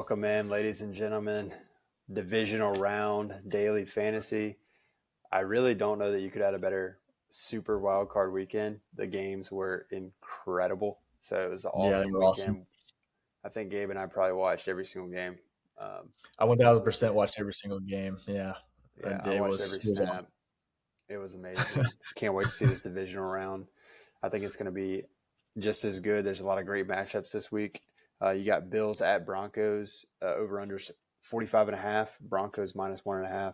Welcome in, ladies and gentlemen. Divisional round, daily fantasy. I really don't know that you could have a better super wild card weekend. The games were incredible. So it was an Yeah, they awesome were awesome. weekend. I think Gabe and I probably watched every single game I this 1000% weekend. watched every single game. Yeah, Yeah, and I watched every it was snap. It was amazing. Can't wait to see this divisional round. I think it's going to be just as good. There's a lot of great matchups this week. You got Bills at Broncos, over under 45.5, Broncos minus 1.5.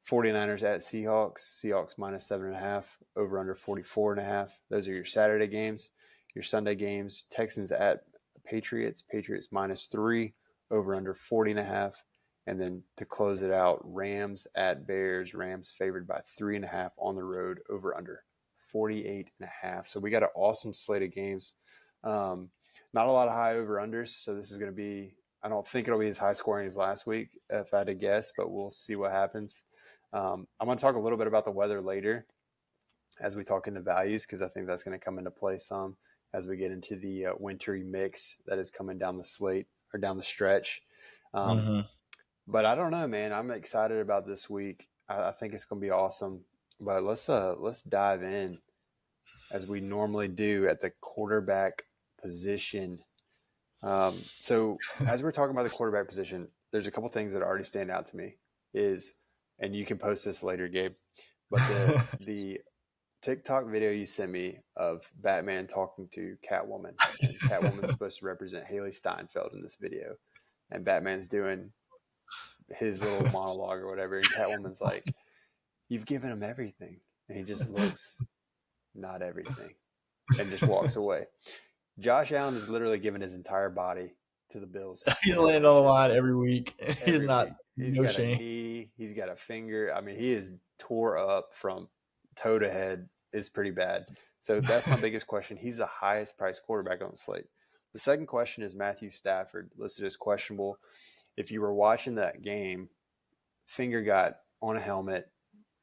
49ers at Seahawks, Seahawks minus 7.5, over under 44.5. Those are your Saturday games. Your Sunday games, Texans at Patriots, Patriots minus 3, over under 40.5. And then to close it out, Rams at Bears, Rams favored by 3.5 on the road, over under 48.5. So we got an awesome slate of games. Not a lot of high over unders. So this is going to be, I don't think it'll be as high scoring as last week, if I had to guess, but we'll see what happens. I'm going to talk a little bit about the weather later as we talk into values, because I think that's going to come into play some as we get into the wintry mix that is coming down the slate or down the stretch. But I don't know, man. I'm excited about this week. I think it's going to be awesome. But let's dive in as we normally do at the quarterback position. So as we're talking about the quarterback position, there's a couple things that already stand out to me. And you can post this later, Gabe, but the TikTok video you sent me of Batman talking to Catwoman, and Catwoman's supposed to represent Haley Steinfeld in this video, and Batman's doing his little monologue or whatever, and Catwoman's like, "You've given him everything," and he just looks, "Not everything," and just walks away. Josh Allen is literally giving his entire body to the Bills. He's laying on the line every week. He's not. He's no got shame. a knee. He's got a finger. I mean, he is tore up from toe to head. Is pretty bad. So that's my biggest question. He's the highest priced quarterback on the slate. The second question is Matthew Stafford, listed as questionable. If you were watching that game, finger got on a helmet.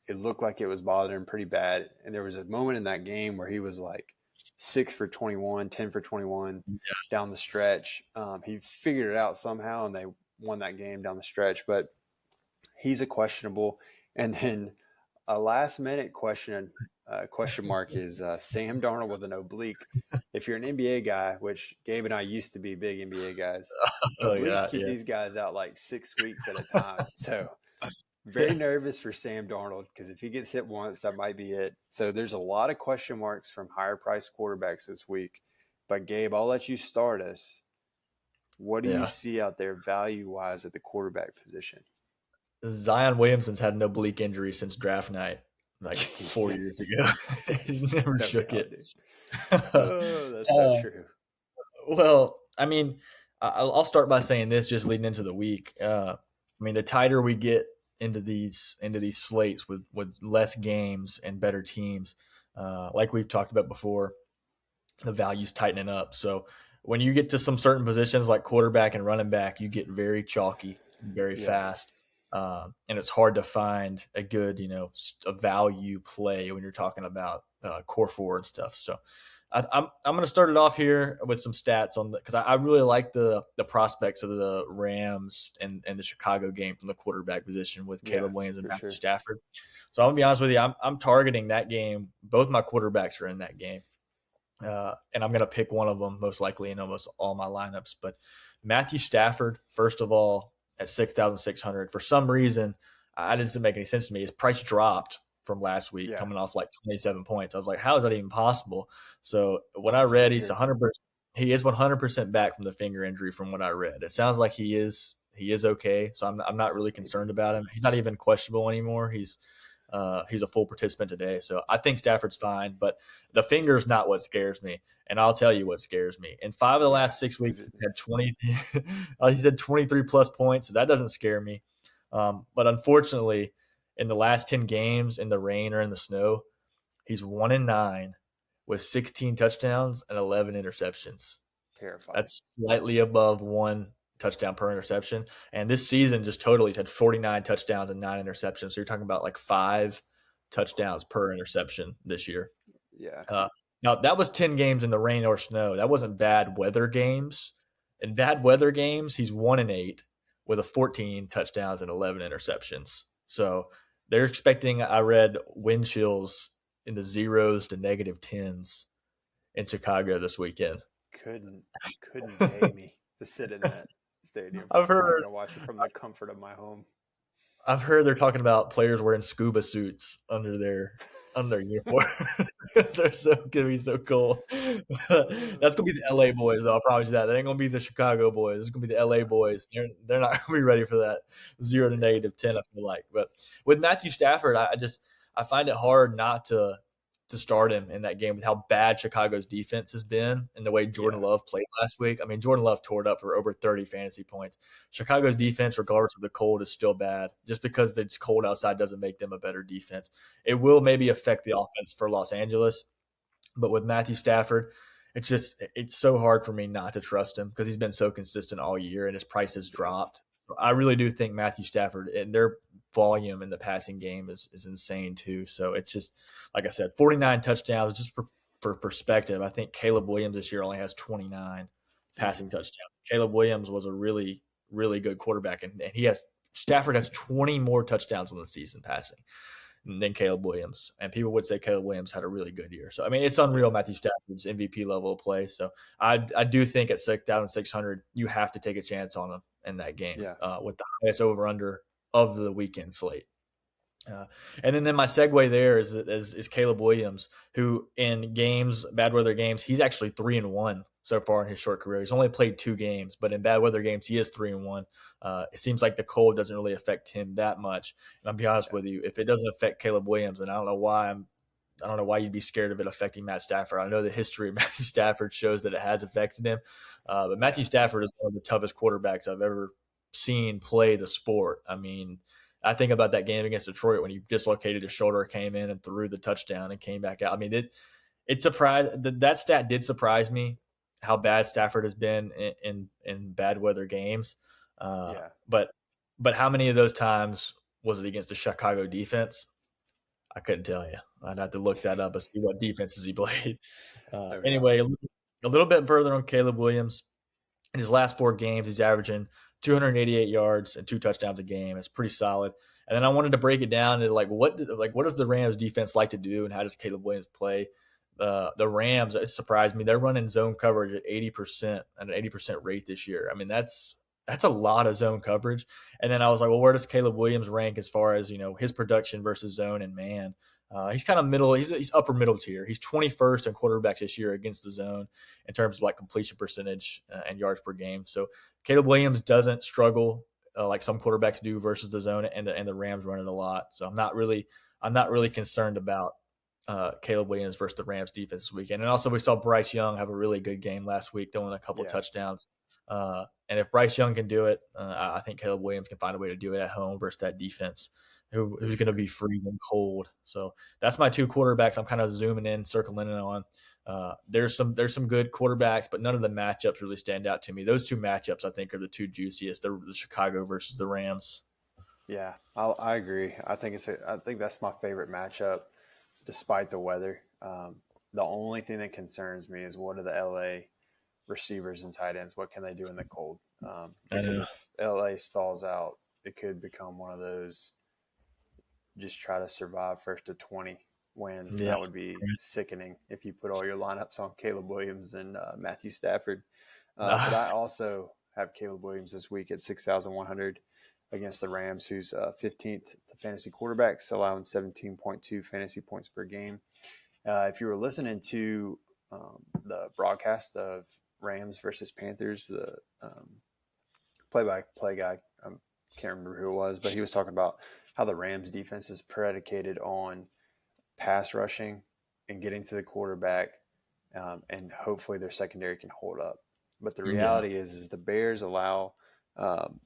It looked like it was bothering him pretty bad. And there was a moment in that game where he was like 6 for 21, 10 for 21 down the stretch. He figured it out somehow, and they won that game down the stretch. But he's a questionable. And then a last-minute question mark is Sam Darnold with an oblique. If you're an NBA guy, which Gabe and I used to be big NBA guys, obliques keep these guys out like 6 weeks at a time. So very nervous for Sam Darnold, because if he gets hit once, that might be it. So there's a lot of question marks from higher-priced quarterbacks this week. But, Gabe, I'll let you start us. What do you see out there value-wise at the quarterback position? Zion Williamson's had an oblique injury since draft night, like 4 years ago. He's never shook it. Oh, that's so true. Well, I mean, I'll start by saying this, just leading into the week. I mean, the tighter we get into these slates with less games and better teams, like we've talked about before, the value's tightening up. So when you get to some certain positions like quarterback and running back, you get very chalky, very fast. And it's hard to find a good, a value play when you're talking about core four and stuff. So I'm going to start it off here with some stats on because I really like the prospects of the Rams and the Chicago game from the quarterback position with Caleb Williams and Matthew Stafford. So I'm going to be honest with you, I'm targeting that game. Both my quarterbacks are in that game. And I'm going to pick one of them most likely in almost all my lineups. But Matthew Stafford, first of all, at 6,600. For some reason, it doesn't make any sense to me. His price dropped from last week, coming off like 27 points. I was like, how is that even possible? So when I read he's 100%, he is 100% back from the finger injury from what I read. It sounds like he is okay. So I'm not really concerned about him. He's not even questionable anymore. He's a full participant today. So I think Stafford's fine, but the finger is not what scares me. And I'll tell you what scares me. In 5 of the last 6 weeks, he's had 20. He's had 23 plus points. So that doesn't scare me. But unfortunately, in the last 10 games in the rain or in the snow, he's 1-9 with 16 touchdowns and 11 interceptions. Terrifying. That's slightly above 1 touchdown per interception. And this season, just totally, he's had 49 touchdowns and 9 interceptions. So you're talking about like 5 touchdowns per interception this year. Yeah. Now, that was 10 games in the rain or snow. That wasn't bad weather games. In bad weather games, he's 1-8 with a 14 touchdowns and 11 interceptions. So they're expecting, I read, wind chills in the zeros to negative tens in Chicago this weekend. Couldn't pay me to sit in that stadium. I've I'm heard gonna watch it from the comfort of my home. I've heard they're talking about players wearing scuba suits under their uniform. They're gonna be so cool. That's gonna be the LA boys. I'll promise you that. That ain't gonna be the Chicago boys. It's gonna be the LA boys. They're not gonna be ready for that 0 to Yeah, -10. I feel like, but with Matthew Stafford, I find it hard not to start him in that game with how bad Chicago's defense has been and the way Jordan yeah, Love played last week. I mean, Jordan Love tore it up for over 30 fantasy points. Chicago's defense, regardless of the cold, is still bad. Just because it's cold outside doesn't make them a better defense. It will maybe affect the offense for Los Angeles, but with Matthew Stafford, it's so hard for me not to trust him because he's been so consistent all year and his price has dropped. I really do think Matthew Stafford and their volume in the passing game is insane too. So it's just like I said, 49 touchdowns. Just for perspective, I think Caleb Williams this year only has 29 passing hmm touchdowns. Caleb Williams was a really good quarterback, and he has Stafford has 20 more touchdowns on the season passing than Caleb Williams. And people would say Caleb Williams had a really good year. So I mean, it's unreal yeah, Matthew Stafford's MVP level of play. So I do think at 6,600 you have to take a chance on him in that game yeah. with the highest over under of the weekend slate. And then my segue there is Caleb Williams, who in games, bad weather games, he's actually 3-1 so far in his short career. He's only played 2 games, but in bad weather games, he is 3-1. It seems like the cold doesn't really affect him that much. And I'll be honest with you, if it doesn't affect Caleb Williams, then I don't know why you'd be scared of it affecting Matt Stafford. I know the history of Matthew Stafford shows that it has affected him, but Matthew Yeah, Stafford is one of the toughest quarterbacks I've ever seen play the sport. I mean, I think about that game against Detroit when he dislocated his shoulder, came in and threw the touchdown and came back out. I mean, it surprised that stat did surprise me how bad Stafford has been in bad weather games. Uh, yeah. but but how many of those times was it against the Chicago defense? I couldn't tell you. I'd have to look that up and see what defenses he played. No doubt. Anyway, a little bit further on Caleb Williams. In his last 4 games, he's averaging 288 yards and 2 touchdowns a game. It's pretty solid. And then I wanted to break it down to what does the Rams defense like to do, and how does Caleb Williams play? The Rams, it surprised me. They're running zone coverage at 80% at an 80% rate this year. I mean, that's a lot of zone coverage. And then I was like, well, where does Caleb Williams rank as far as his production versus zone and man? He's kind of middle. He's upper middle tier. He's 21st in quarterbacks this year against the zone in terms of like completion percentage and yards per game. So Caleb Williams doesn't struggle like some quarterbacks do versus the zone, and the Rams run it a lot. So I'm not really concerned about Caleb Williams versus the Rams defense this weekend. And also we saw Bryce Young have a really good game last week, throwing a couple of Yeah, touchdowns. And if Bryce Young can do it, I think Caleb Williams can find a way to do it at home versus that defense for who's going to sure. be freezing cold. So that's my 2 quarterbacks. I'm kind of zooming in, circling in on. There's some good quarterbacks, but none of the matchups really stand out to me. Those 2 matchups I think are the 2 juiciest: the Chicago versus the Rams. Yeah, I agree. I think that's my favorite matchup, despite the weather. The only thing that concerns me is what are the LA receivers and tight ends? What can they do in the cold? I Because know. if LA stalls out, it could become one of those just try to survive first to 20 wins, and Yeah. that would be sickening if you put all your lineups on Caleb Williams and Matthew Stafford. But I also have Caleb Williams this week at 6,100 against the Rams, who's 15th to fantasy quarterbacks, allowing 17.2 fantasy points per game. If you were listening to the broadcast of Rams versus Panthers, the play-by-play guy, I can't remember who it was, but he was talking about how the Rams defense is predicated on pass rushing and getting to the quarterback, and hopefully their secondary can hold up. But the Yeah. reality is the Bears allow um,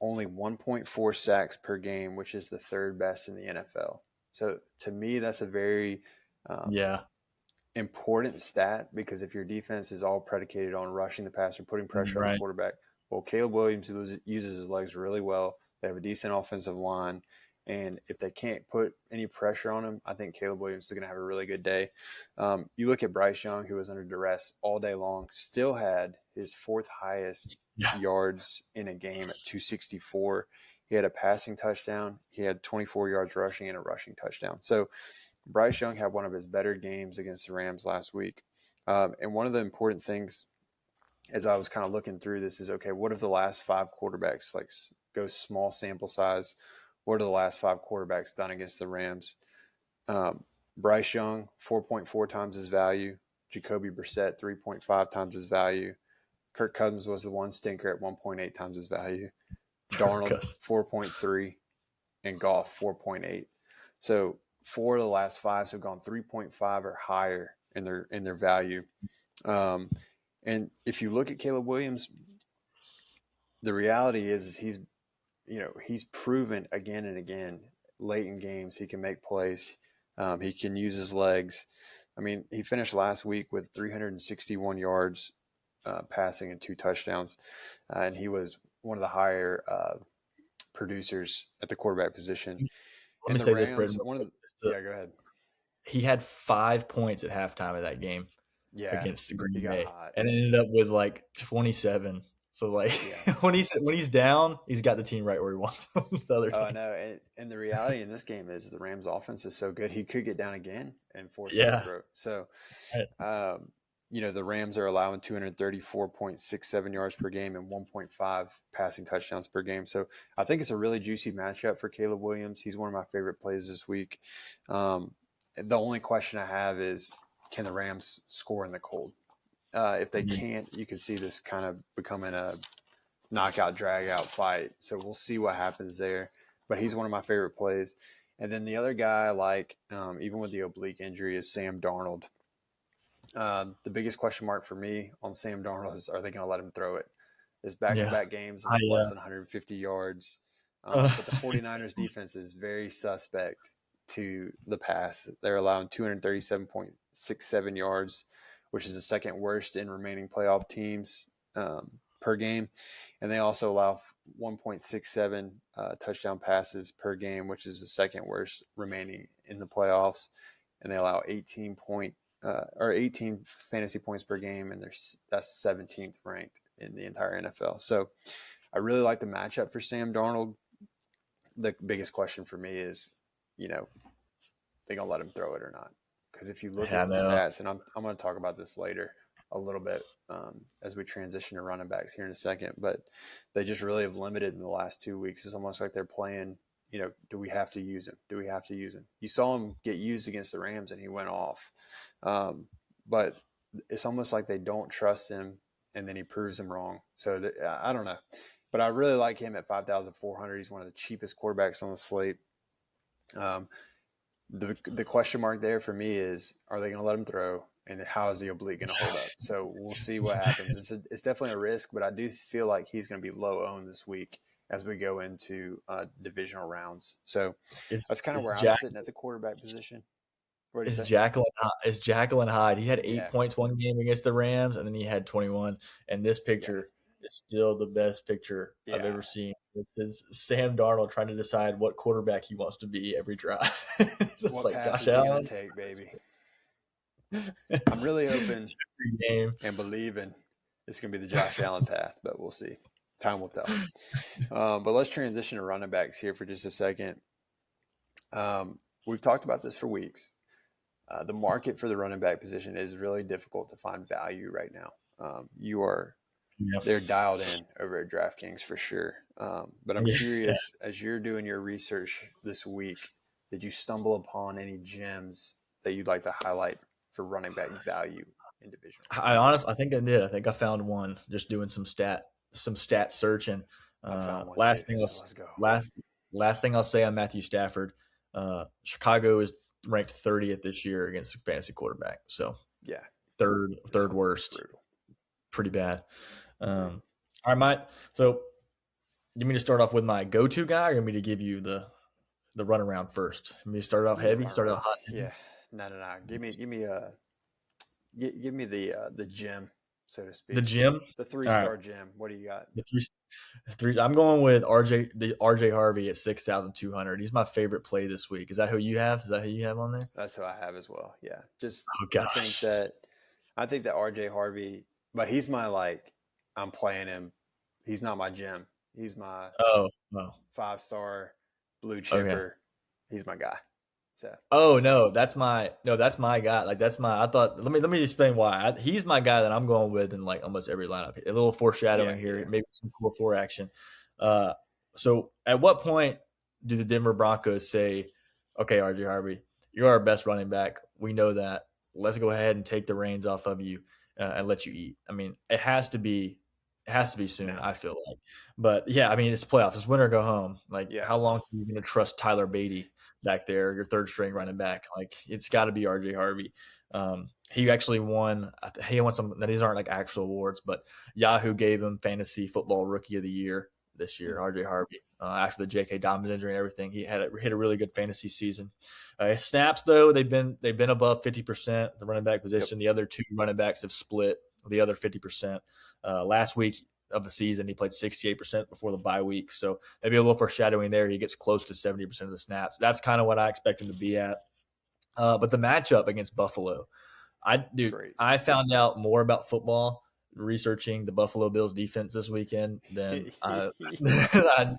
only 1.4 sacks per game, which is the third best in the NFL. So to me, that's a very um, Yeah. important stat, because if your defense is all predicated on rushing the passer, putting pressure on the Right. quarterback, well, Caleb Williams uses his legs really well. They have a decent offensive line, And if they can't put any pressure on him, I think Caleb Williams is going to have a really good day. You look at Bryce Young, who was under duress all day long, still had his fourth highest Yeah. yards in a game at 264. He had a passing touchdown. He had 24 yards rushing and a rushing touchdown. So Bryce Young had one of his better games against the Rams last week. And one of the important things as I was kind of looking through this is, okay, what have the last five quarterbacks, like go small sample size, what are the last five quarterbacks done against the Rams? Bryce Young, 4.4 times his value. Jacoby Brissett, 3.5 times his value. Kirk Cousins was the one stinker at 1.8 times his value. Darnold, 4.3. And Goff, 4.8. So 4 of the last 5 have gone 3.5 or higher in their value. And if you look at Caleb Williams, the reality is he's proven again and again late in games he can make plays. He can use his legs. I mean, he finished last week with 361 yards passing and 2 touchdowns, and he was one of the higher producers at the quarterback position. Let And me the say this, Rams, Brendan. yeah, go ahead. He had 5 points at halftime of that game Yeah, against Green he got Bay, hot. and ended up with like 27. So like Yeah. when he's down, he's got the team right where he wants them. The other team. I know. And the reality in this game is the Rams offense is so good. He could get down again and force a throw. So, the Rams are allowing 234.67 yards per game and 1.5 passing touchdowns per game. So I think it's a really juicy matchup for Caleb Williams. He's one of my favorite plays this week. The only question I have is, can the Rams score in the cold? If they can't, you can see this kind of becoming a knockout, drag out fight. So we'll see what happens there. But he's one of my favorite plays. And then the other guy I like, even with the oblique injury, is Sam Darnold. The biggest question mark for me on Sam Darnold is, are they going to let him throw it? There's back-to-back games of less than 150 yards. But the 49ers defense is very suspect to the pass. They're allowing 237.67 yards, which is the second worst in remaining playoff teams per game. And they also allow 1.67 touchdown passes per game, which is the second worst remaining in the playoffs. And they allow 18 fantasy points per game, and that's 17th ranked in the entire NFL. So I really like the matchup for Sam Darnold. The biggest question for me is, they gonna let him throw it or not? Because if you look at the stats, and I'm going to talk about this later a little bit as we transition to running backs here in a second, but they just really have limited in the last 2 weeks. It's almost like they're playing, do we have to use him? Do we have to use him? You saw him get used against the Rams and he went off. But it's almost like they don't trust him and then he proves them wrong. So I don't know. But I really like him at 5,400. He's one of the cheapest quarterbacks on the slate. The question mark there for me is, are they going to let him throw? And how is the oblique going to hold up? So we'll see what happens. It's definitely a risk, but I do feel like he's going to be low owned this week as we go into divisional rounds. So that's kind of where I'm sitting at the quarterback position. It's Jacqueline Hyde. He had 8 points one game against the Rams, and then he had 21. And this picture is still the best picture I've ever seen. This is Sam Darnold trying to decide what quarterback he wants to be every drive. What path is he going to take, baby? I'm really hoping and believing it's going to be the Josh Allen path, but we'll see. Time will tell. But let's transition to running backs here for just a second. We've talked about this for weeks. The market for the running back position is really difficult to find value right now. They're dialed in over at Draftkings for sure. But I'm curious, as you're doing your research this week, did you stumble upon any gems that you'd like to highlight for running back value in divisional? I think I did. I think I found one just doing some stat searching. I found one last too. thing Let's go. Last thing I'll say on Matthew Stafford. Chicago is ranked 30th this year against fantasy quarterback. So third worst. Brutal. Pretty bad. All right, Mike. So you want me to start off with my go-to guy, or you want me to give you the runaround first? You want me to start off heavy, start off hot? Yeah. No. Give me the gem. so to The speak. gym. The All right. three-star gym. What do you got? The three. I'm going with RJ Harvey at 6,200. He's my favorite play this week. Is that who you have? Is that who you have on there? That's who I have as well. Yeah, just Oh I think gosh. that RJ Harvey, but he's my like I'm playing him. He's not my gym. He's my Oh, no. 5-star blue Okay. chipper. He's my guy. So Oh no, that's my guy. Like that's my. I thought. Let me explain why. He's my guy that I'm going with in like almost every lineup. A little yeah, foreshadowing here, yeah, maybe some core four action. Uh, so at what point do the Denver Broncos say, "Okay, RJ Harvey, you're our best running back. We know that. Let's go ahead and take the reins off of you and let you eat." I mean, it has to be. It has to be soon. now, I feel like, but yeah, I mean, it's playoffs. It's win or go home. Like, yeah, how long are you going to trust Tyler Beatty back there, your third string running back? Like it's got to be RJ Harvey. He actually won. He won some. These aren't like actual awards, but Yahoo gave him Fantasy Football Rookie of the Year this year. mm-hmm. RJ Harvey. After the J.K. Dobbins injury and everything, he hit a really good fantasy season. His snaps though they've been above 50% the running back Yep, position. The other two running backs have split the other 50%. Last week of the season, he played 68% before the bye week. So maybe a little foreshadowing there. He gets close to 70% of the snaps. That's kind of what I expect him to be at. But the matchup against Buffalo, great. I found out more about football researching the Buffalo Bills defense this weekend than than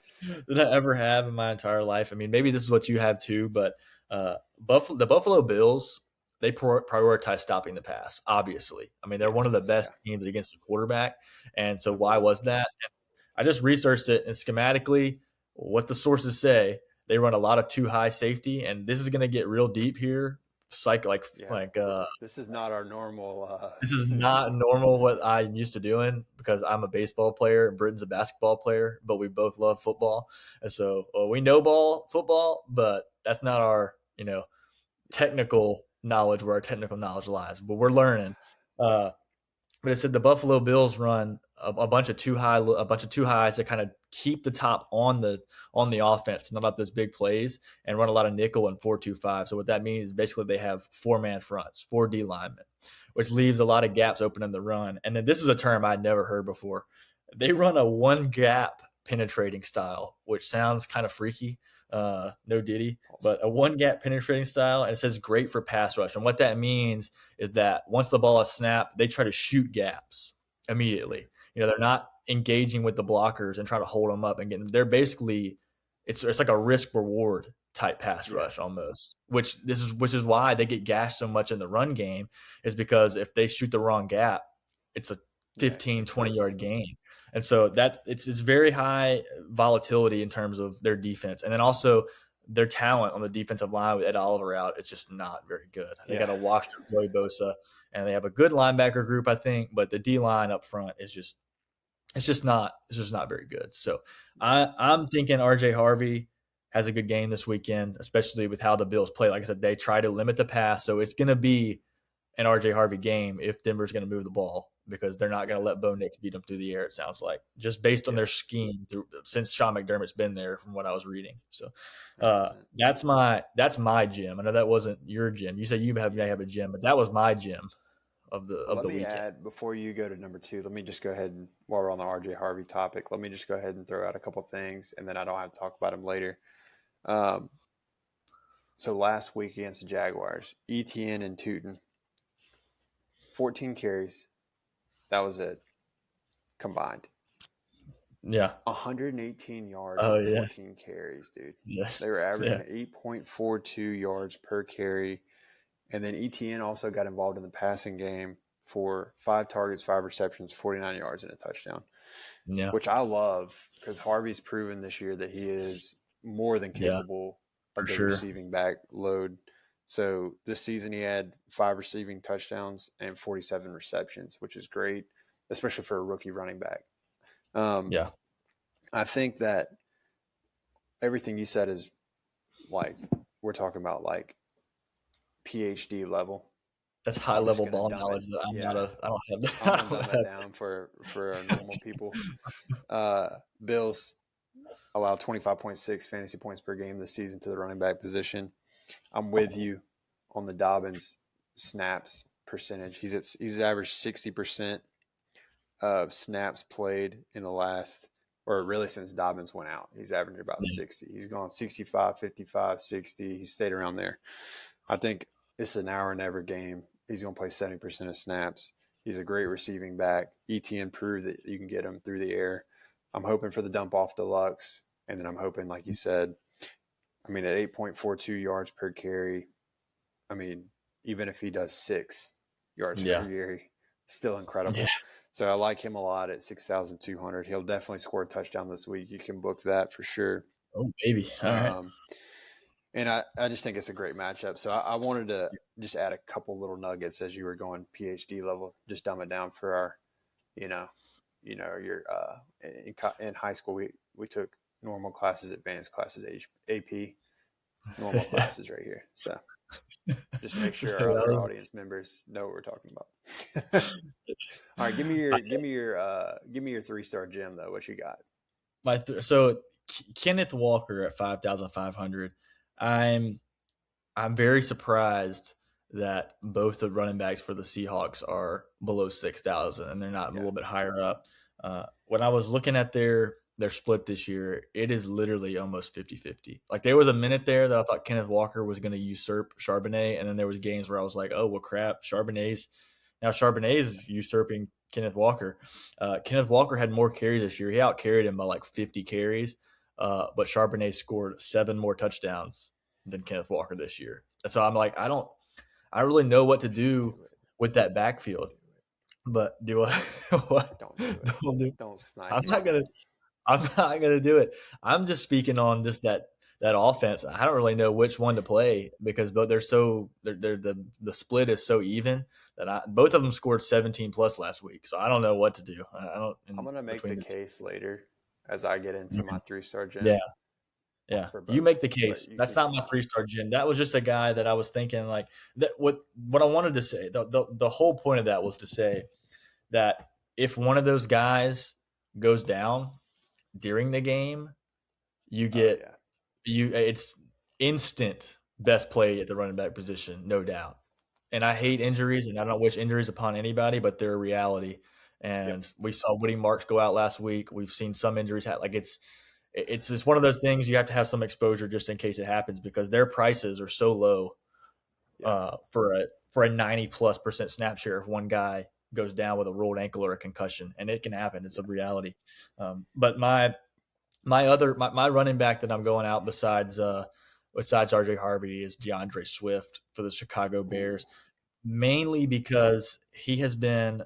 I ever have in my entire life. I mean, maybe this is what you have too, but the Buffalo Bills, they prioritize stopping the pass. Obviously, I mean they're one of the Yes, yeah, best teams against the quarterback, and so why agreed. was that? I just researched it, and schematically, what the sources say, they run a lot of too high safety, and this is going to get real deep here. Psych, Yeah, this is not our normal. this is not normal what I'm used to doing because I'm a baseball player and Britton's a basketball player, but we both love football, and so we know football, but that's not our technical knowledge where our technical knowledge lies. But we're learning. Uh, but it said the Buffalo Bills run a bunch of a bunch of too highs to kind of keep the top on the offense, not up those big plays, and run a lot of nickel and 4-2-5. So what that means is basically they have 4-man fronts, 4D linemen, which leaves a lot of gaps open in the run. And then this is a term I'd never heard before. They run a one gap penetrating style, which sounds kind of freaky. No Diddy, but a one gap penetrating style, and it says great for pass rush. And what that means is that once the ball is snapped, they try to shoot gaps immediately. They're not engaging with the blockers and trying to hold them up and get them. They're basically it's like a risk reward type pass Yeah, rush almost, which is why they get gashed so much in the run game, is because if they shoot the wrong gap, it's a yeah, 15-20 toast. yard gain. And so that it's very high volatility in terms of their defense. And then also their talent on the defensive line with Ed Oliver out, it's just not very good. They Yeah, got a washed up Joey Bosa, and they have a good linebacker group, I think, but the D line up front is just it's just not very good. So yeah, I'm thinking RJ Harvey has a good game this weekend, especially with how the Bills play. Like I said, they try to limit the pass, so it's going to be an RJ Harvey game if Denver's going to move the ball because they're not going yeah, to let Bo Nix beat them through the air. It sounds like just based on yeah. their scheme since Sean McDermott's been there, from what I was reading. So 100%. that's my gym. I know that wasn't your gym. You said may Yeah. have a gym, but that was my gym Well, of let the me weekend. add before you go to number two. Let me just go ahead and while we're on the RJ Harvey topic, let me just go ahead and throw out a couple things, and then I don't have to talk about them later. Um, so last week against the Jaguars, ETN and Tootin, 14 carries. That was it combined. Yeah. 118 yards Oh on yeah. 14 carries, dude. Yeah. They were Yeah. averaging 8.42 yards per carry. And then ETN also got involved in the passing game for 5 targets, 5 receptions, 49 yards, and a touchdown, Yeah. which I love because Harvey's proven this year that he is more than Yeah. capable For of the sure. receiving back load. So this season he had 5 receiving touchdowns and 47 receptions, which is great, especially for a rookie running back. Um, Yeah. I think that everything you said is like we're talking about like PhD level. That's high I'm just level gonna ball dumb it. knowledge that Yeah, I don't have I'm I gonna don't dumb that have. down for our normal people. Bills allow 25.6 fantasy points per game this season to the running back position. I'm with you on the Dobbins snaps percentage. He's averaged 60% of snaps played in the last, or really since Dobbins went out. He's averaging about Yeah. 60. He's gone 65, 55, 60. He's stayed around there. I think it's an hour never game. He's going to play 70% of snaps. He's a great receiving back. ETN proved that you can get him through the air. I'm hoping for the dump off deluxe. And then I'm hoping, like you said, I mean, at 8.42 yards per carry, I mean, even if he does 6 yards per Yeah. carry, still Yeah. incredible. So I like him a lot at 6,200. He'll definitely score a touchdown this week. You can book that for sure. Oh, baby. All right. Um, and I just think it's a great matchup. So I wanted to just add a couple little nuggets as you were going PhD level, just dumb it down for our, you know, your in high school we took normal classes, advanced classes, AP, normal classes right here. So just make sure our other audience members know what we're talking about. All right, give me your 3-star gem though. What you got? So Kenneth Walker at 5,500. I'm I'm very surprised that both the running backs for the Seahawks are below 6,000 and they're not a Yeah, little bit higher up. When I was looking at their split this year, it is literally almost 50-50. Like there was a minute there that I thought Kenneth Walker was going to usurp Charbonnet, and then there was games where I was like, oh well, crap, Charbonnet's usurping Kenneth Walker. Kenneth Walker had more carries this year. He out carried him by like 50 carries, but Charbonnet scored 7 more touchdowns than Kenneth Walker this year. And so I'm like, I really know what to don't do do it. with that backfield. Don't do it. But do I? What? Don't do it. Don't do. Don't snipe I'm me not on gonna. it. I'm not gonna do it. I'm just speaking on just that offense. I don't really know which one to play because both they're the split is so even that both of them scored 17 plus last week. So I don't know what to do. I don't I'm in gonna make between the the two. case later as I get into my Mhm. 3-star Yeah, gem yeah. for You make both. the But case. you That's keep not my going. 3-star gem. That was just a guy that I was thinking like that. What I wanted to say. The whole point of that was to say that if one of those guys goes down during the game, you Oh get yeah, it's instant best play at the running back position, no doubt. And I hate 100%. injuries, and I don't wish injuries upon anybody, but they're a reality. Yep. And we saw Woody Marks go out last week. We've seen some injuries. Like it's just one of those things you have to have some exposure just in case it happens because their prices are so low Yeah. for a 90+% snap share if one guy goes down with a rolled ankle or a concussion, and it can happen. It's a Yeah. reality. But my running back that I'm going out besides RJ Harvey is DeAndre Swift for the Chicago Ooh. Bears, mainly because he has been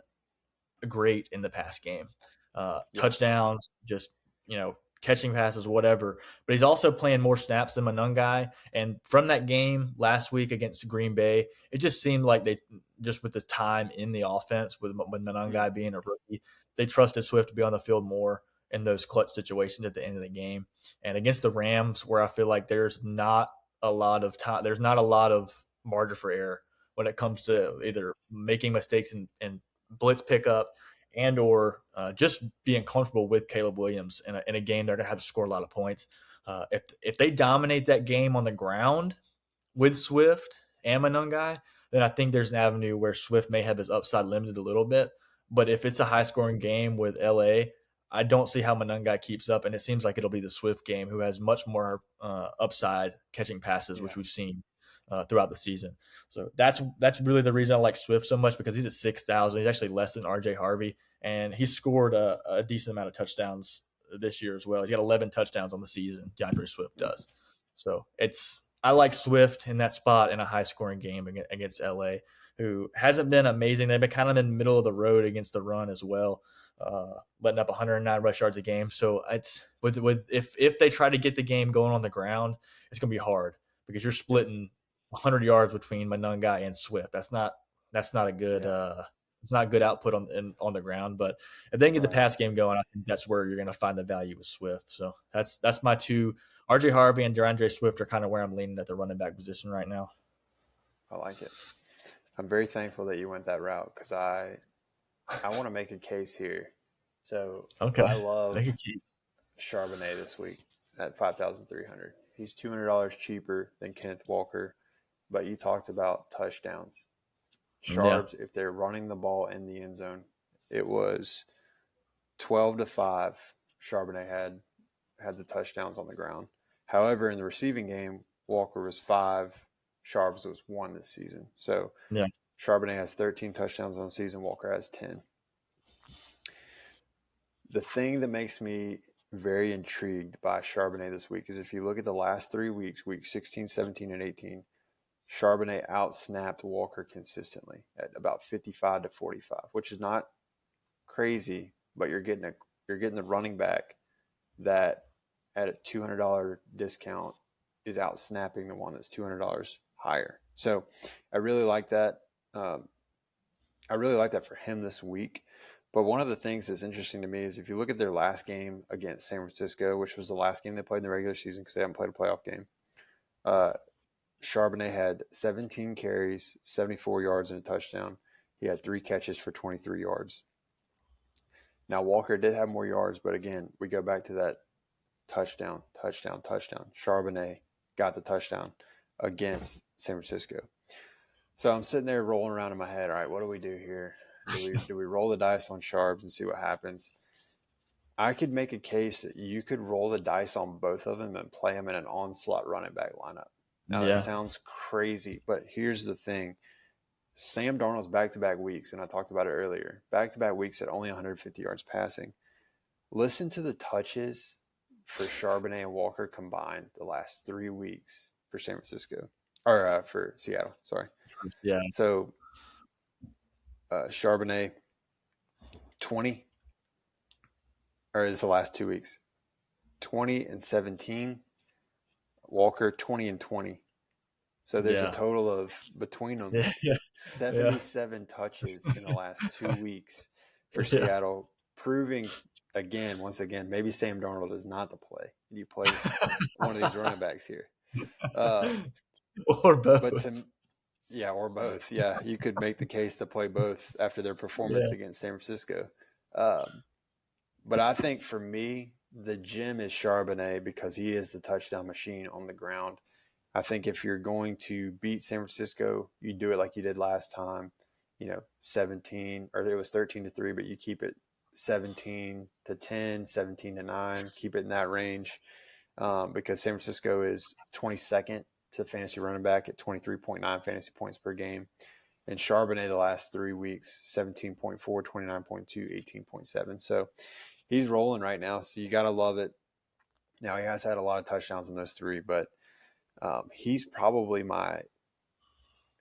great in the pass game. Yep. Touchdowns, just catching passes, whatever. But he's also playing more snaps than Manungai. And from that game last week against Green Bay, it just seemed like they just with the time in the offense with Mm. Manungai being a rookie, they trusted Swift to be on the field more in those clutch situations at the end of the game. And against the Rams, where I feel like there's not a lot of time, there's not a lot of margin for error when it comes Yeah. to either making mistakes and blitz pickup and or just being comfortable with Caleb Williams in a game they're going to have to score a lot of points. If they dominate that game on the ground with Swift and Manungai, then I think there's an avenue where Swift may have his upside limited a little bit. But if it's a high scoring game with LA, I don't see how Manungai keeps up, and it seems like it'll be the Swift game, who has much more upside catching passes, which Yeah. we've seen throughout the season. So that's really the reason I like Swift so much because he's at 6,000. He's actually less than RJ Harvey, and he scored a decent amount of touchdowns this year as well. He's got 11 touchdowns on the season. DeAndre Swift Mm. does. So I like Swift in that spot in a high scoring game against LA, who hasn't been amazing. They've been kind of in the middle of the road against the run as well, letting up 109 rush yards a game. So it's with if they try to get the game going on the ground, it's going to be hard because you're Yep. splitting 100 yards between Manungai and Swift. That's not a good Yeah. it's not good output on the ground. But if they can get the Right. pass game going, I think that's where you're going to find the value with Swift. So that's my two. RJ Harvey and DeAndre Swift are kind of where I'm leaning at the running back position right now. I like it. I'm very thankful that you went that route because I want to make a case here. So Okay, I love make a case. Charbonnet this week at 5,300. He's $200 cheaper than Kenneth Walker, but you talked about touchdowns. Yeah, Sharps, if they're running the ball in the end zone, it was 12-5, Charbonnet had the touchdowns on the ground. However, in the receiving game, Walker was 5, Sharps was 1 this season. So Yeah. Charbonnet has 13 touchdowns on the season, Walker has 10. The thing that makes me very intrigued by Charbonnet this week is if you look at the last 3 weeks, weeks 16, 17, and 18, Charbonnet outsnapped Walker consistently at about 55-45, which is not crazy, but you're getting the running back that at a $200 discount is out snapping the one that's $200 higher. So I really like that. I really like that for him this week. But one of the things that's interesting to me is if you look at their last game against San Francisco, which was the last game they played in the regular season because they haven't played a playoff game, Charbonnet had 17 carries, 74 yards, and a touchdown. He had 3 catches for 23 yards. Now, Walker did have more yards, but again, we go back to that touchdown. Charbonnet got the touchdown against San Francisco. So I'm sitting there rolling around in my head. All right, what do we do here? Do we roll the dice on Sharps and see what happens? I could make a case that you could roll the dice on both of them and play them in an on-slot running back lineup. Now, that Yeah. sounds crazy, but here's the thing. Sam Darnold's back-to-back weeks, and I talked about it earlier, back-to-back weeks at only 150 yards passing. Listen to the touches for Charbonnet and Walker combined the last 3 weeks for San Francisco, or for Seattle, sorry. Yeah. So Charbonnet, 20, or is the last 2 weeks, 20 and 17. Walker, 20 and 20. So there's a total of, between them, 77 touches in the last 2 weeks for Seattle, proving once again, maybe Sam Darnold is not the play. You play one of these running backs here. Or both. But or both. Yeah, you could make the case to play both after their performance against San Francisco. But I think for me, the gem is Charbonnet because he is the touchdown machine on the ground. I think if you're going to beat San Francisco, you do it like you did last time, 17, or it was 13-3, but you keep it 17-10, 17-9, keep it in that range because San Francisco is 22nd to fantasy running back at 23.9 fantasy points per game. And Charbonnet the last 3 weeks, 17.4, 29.2, 18.7. So he's rolling right now. So you got to love it. Now he has had a lot of touchdowns in those 3, but he's probably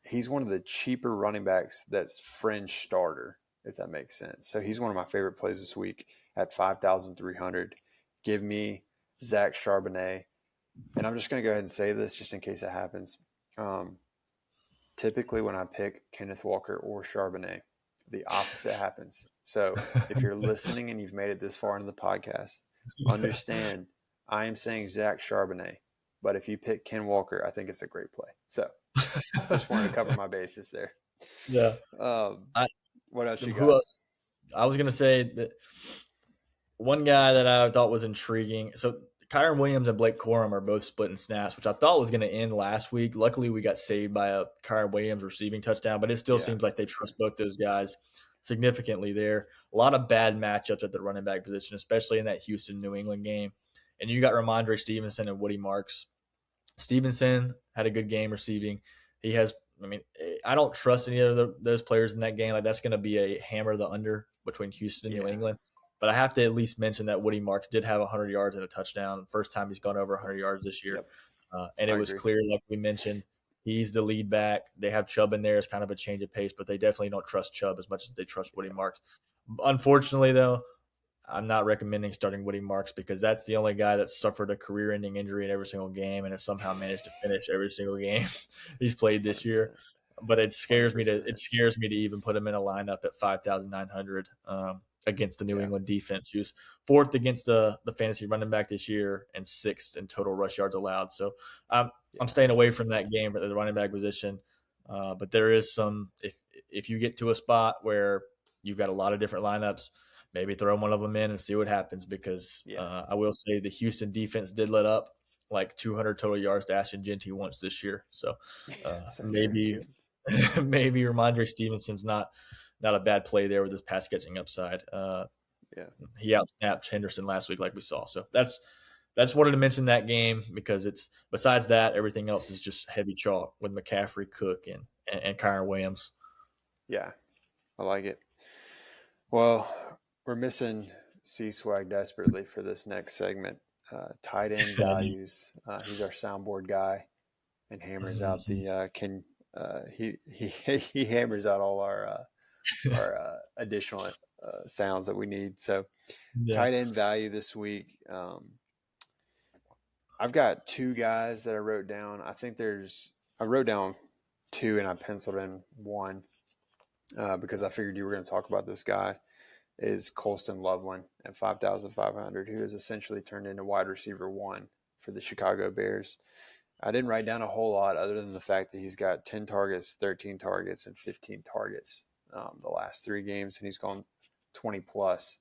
he's one of the cheaper running backs that's fringe starter, if that makes sense. So he's one of my favorite plays this week at 5,300. Give me Zach Charbonnet. And I'm just going to go ahead and say this just in case it happens. Typically when I pick Kenneth Walker or Charbonnet, the opposite happens. So if you're listening and you've made it this far into the podcast, understand I am saying Zach Charbonnet. But if you pick Ken Walker, I think it's a great play. So just wanted to cover my bases there. Yeah. What else you got? Who else? I was going to say that one guy that I thought was intriguing. So Kyron Williams and Blake Corum are both splitting snaps, which I thought was going to end last week. Luckily, we got saved by a Kyron Williams receiving touchdown, but it still seems like they trust both those guys significantly there. A lot of bad matchups at the running back position, especially in that Houston-New England game. And you got Ramondre Stevenson and Woody Marks. Stevenson had a good game receiving. He has, I don't trust any of those players in that game. Like that's going to be a hammer the under between Houston and New England. But I have to at least mention that Woody Marks did have 100 yards and a touchdown. First time he's gone over 100 yards this year. And it was clear, like we mentioned, he's the lead back. They have Chubb in there as kind of a change of pace, but they definitely don't trust Chubb as much as they trust Woody Marks. Unfortunately, though, I'm not recommending starting Woody Marks because that's the only guy that suffered a career-ending injury in every single game and has somehow managed to finish every single game he's played this 100%. Year. But it scares 100%. me to even put him in a lineup at 5,900 against the New England defense, who's 4th against the fantasy running back this year and 6th in total rush yards allowed. So I'm staying away from that game at the running back position. But there is some if you get to a spot where you've got a lot of different lineups, maybe throw one of them in and see what happens because I will say the Houston defense did let up like 200 total yards to Ashton Genty once this year. So maybe Ramondre Stevenson's not a bad play there with his pass catching upside. Yeah. He outsnapped Henderson last week, like we saw. So that's wanted to mention that game because it's besides that, everything else is just heavy chalk with McCaffrey, Cook, and Kyron Williams. Yeah. I like it. Well, we're missing C Swag desperately for this next segment. Tight end values. He's our soundboard guy and hammers out Mhm. the can. He hammers out all our additional sounds that we need. So Yeah, tight end value this week. I've got two guys that I wrote down. I wrote down two and I penciled in one because I figured you were going to talk about this guy. Is Colston Loveland at 5,500, who has essentially turned into wide receiver one for the Chicago Bears. I didn't write down a whole lot other than the fact that he's got 10 targets, 13 targets, and 15 targets the last three games, and he's gone 20 plus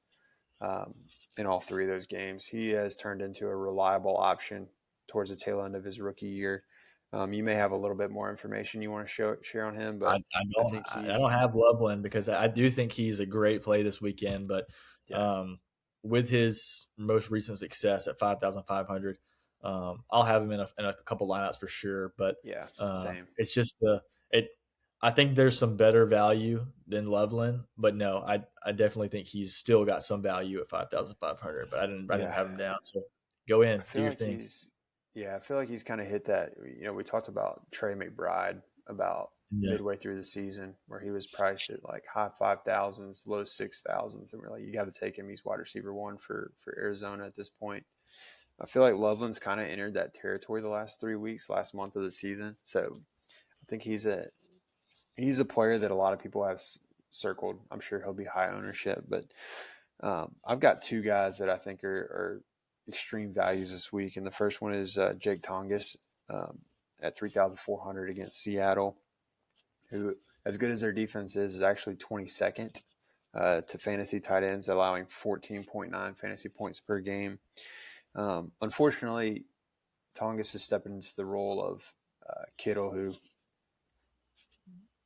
um, in all three of those games. He has turned into a reliable option towards the tail end of his rookie year. You may have a little bit more information you want to share on him, I, but I I don't think I don't he's, have Loveland because I do think he's a great play this weekend, but yeah, um, with his most recent success at 5,500, I'll have him in a couple lineups for sure. But yeah, same. it's just it. I think there's some better value than Loveland, but no, I definitely think he's still got some value at 5,500. But I didn't Yeah, have him down, so go in, I do feel your like thing. I feel like he's kind of hit that. We talked about Trey McBride about Yeah, midway through the season where he was priced at like high 5,000s, low 6,000s, and we're like, you got to take him. He's wide receiver one for Arizona at this point. I feel like Loveland's kind of entered that territory the last 3 weeks, last month of the season. So I think he's a player that a lot of people have circled. I'm sure he'll be high ownership, but I've got two guys that I think are extreme values this week, and the first one is Jake Tongas um, at 3,400 against Seattle, who, as good as their defense is actually 22nd to fantasy tight ends, allowing 14.9 fantasy points per game. Unfortunately, Tongas is stepping into the role of Kittle, who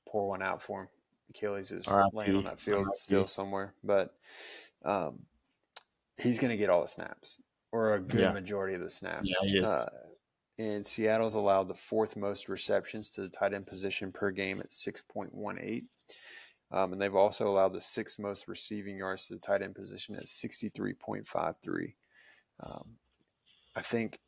pour one out for him. Achilles is laying on R.I.P. that field still R.I.P. somewhere, but um, he's going to get all the snaps or a good Yeah, majority of the yeah, snaps. he is. And Seattle's allowed the fourth most receptions to the tight end position per game at 6.18. And they've also allowed the sixth most receiving yards to the tight end position at 63.53. Um, I think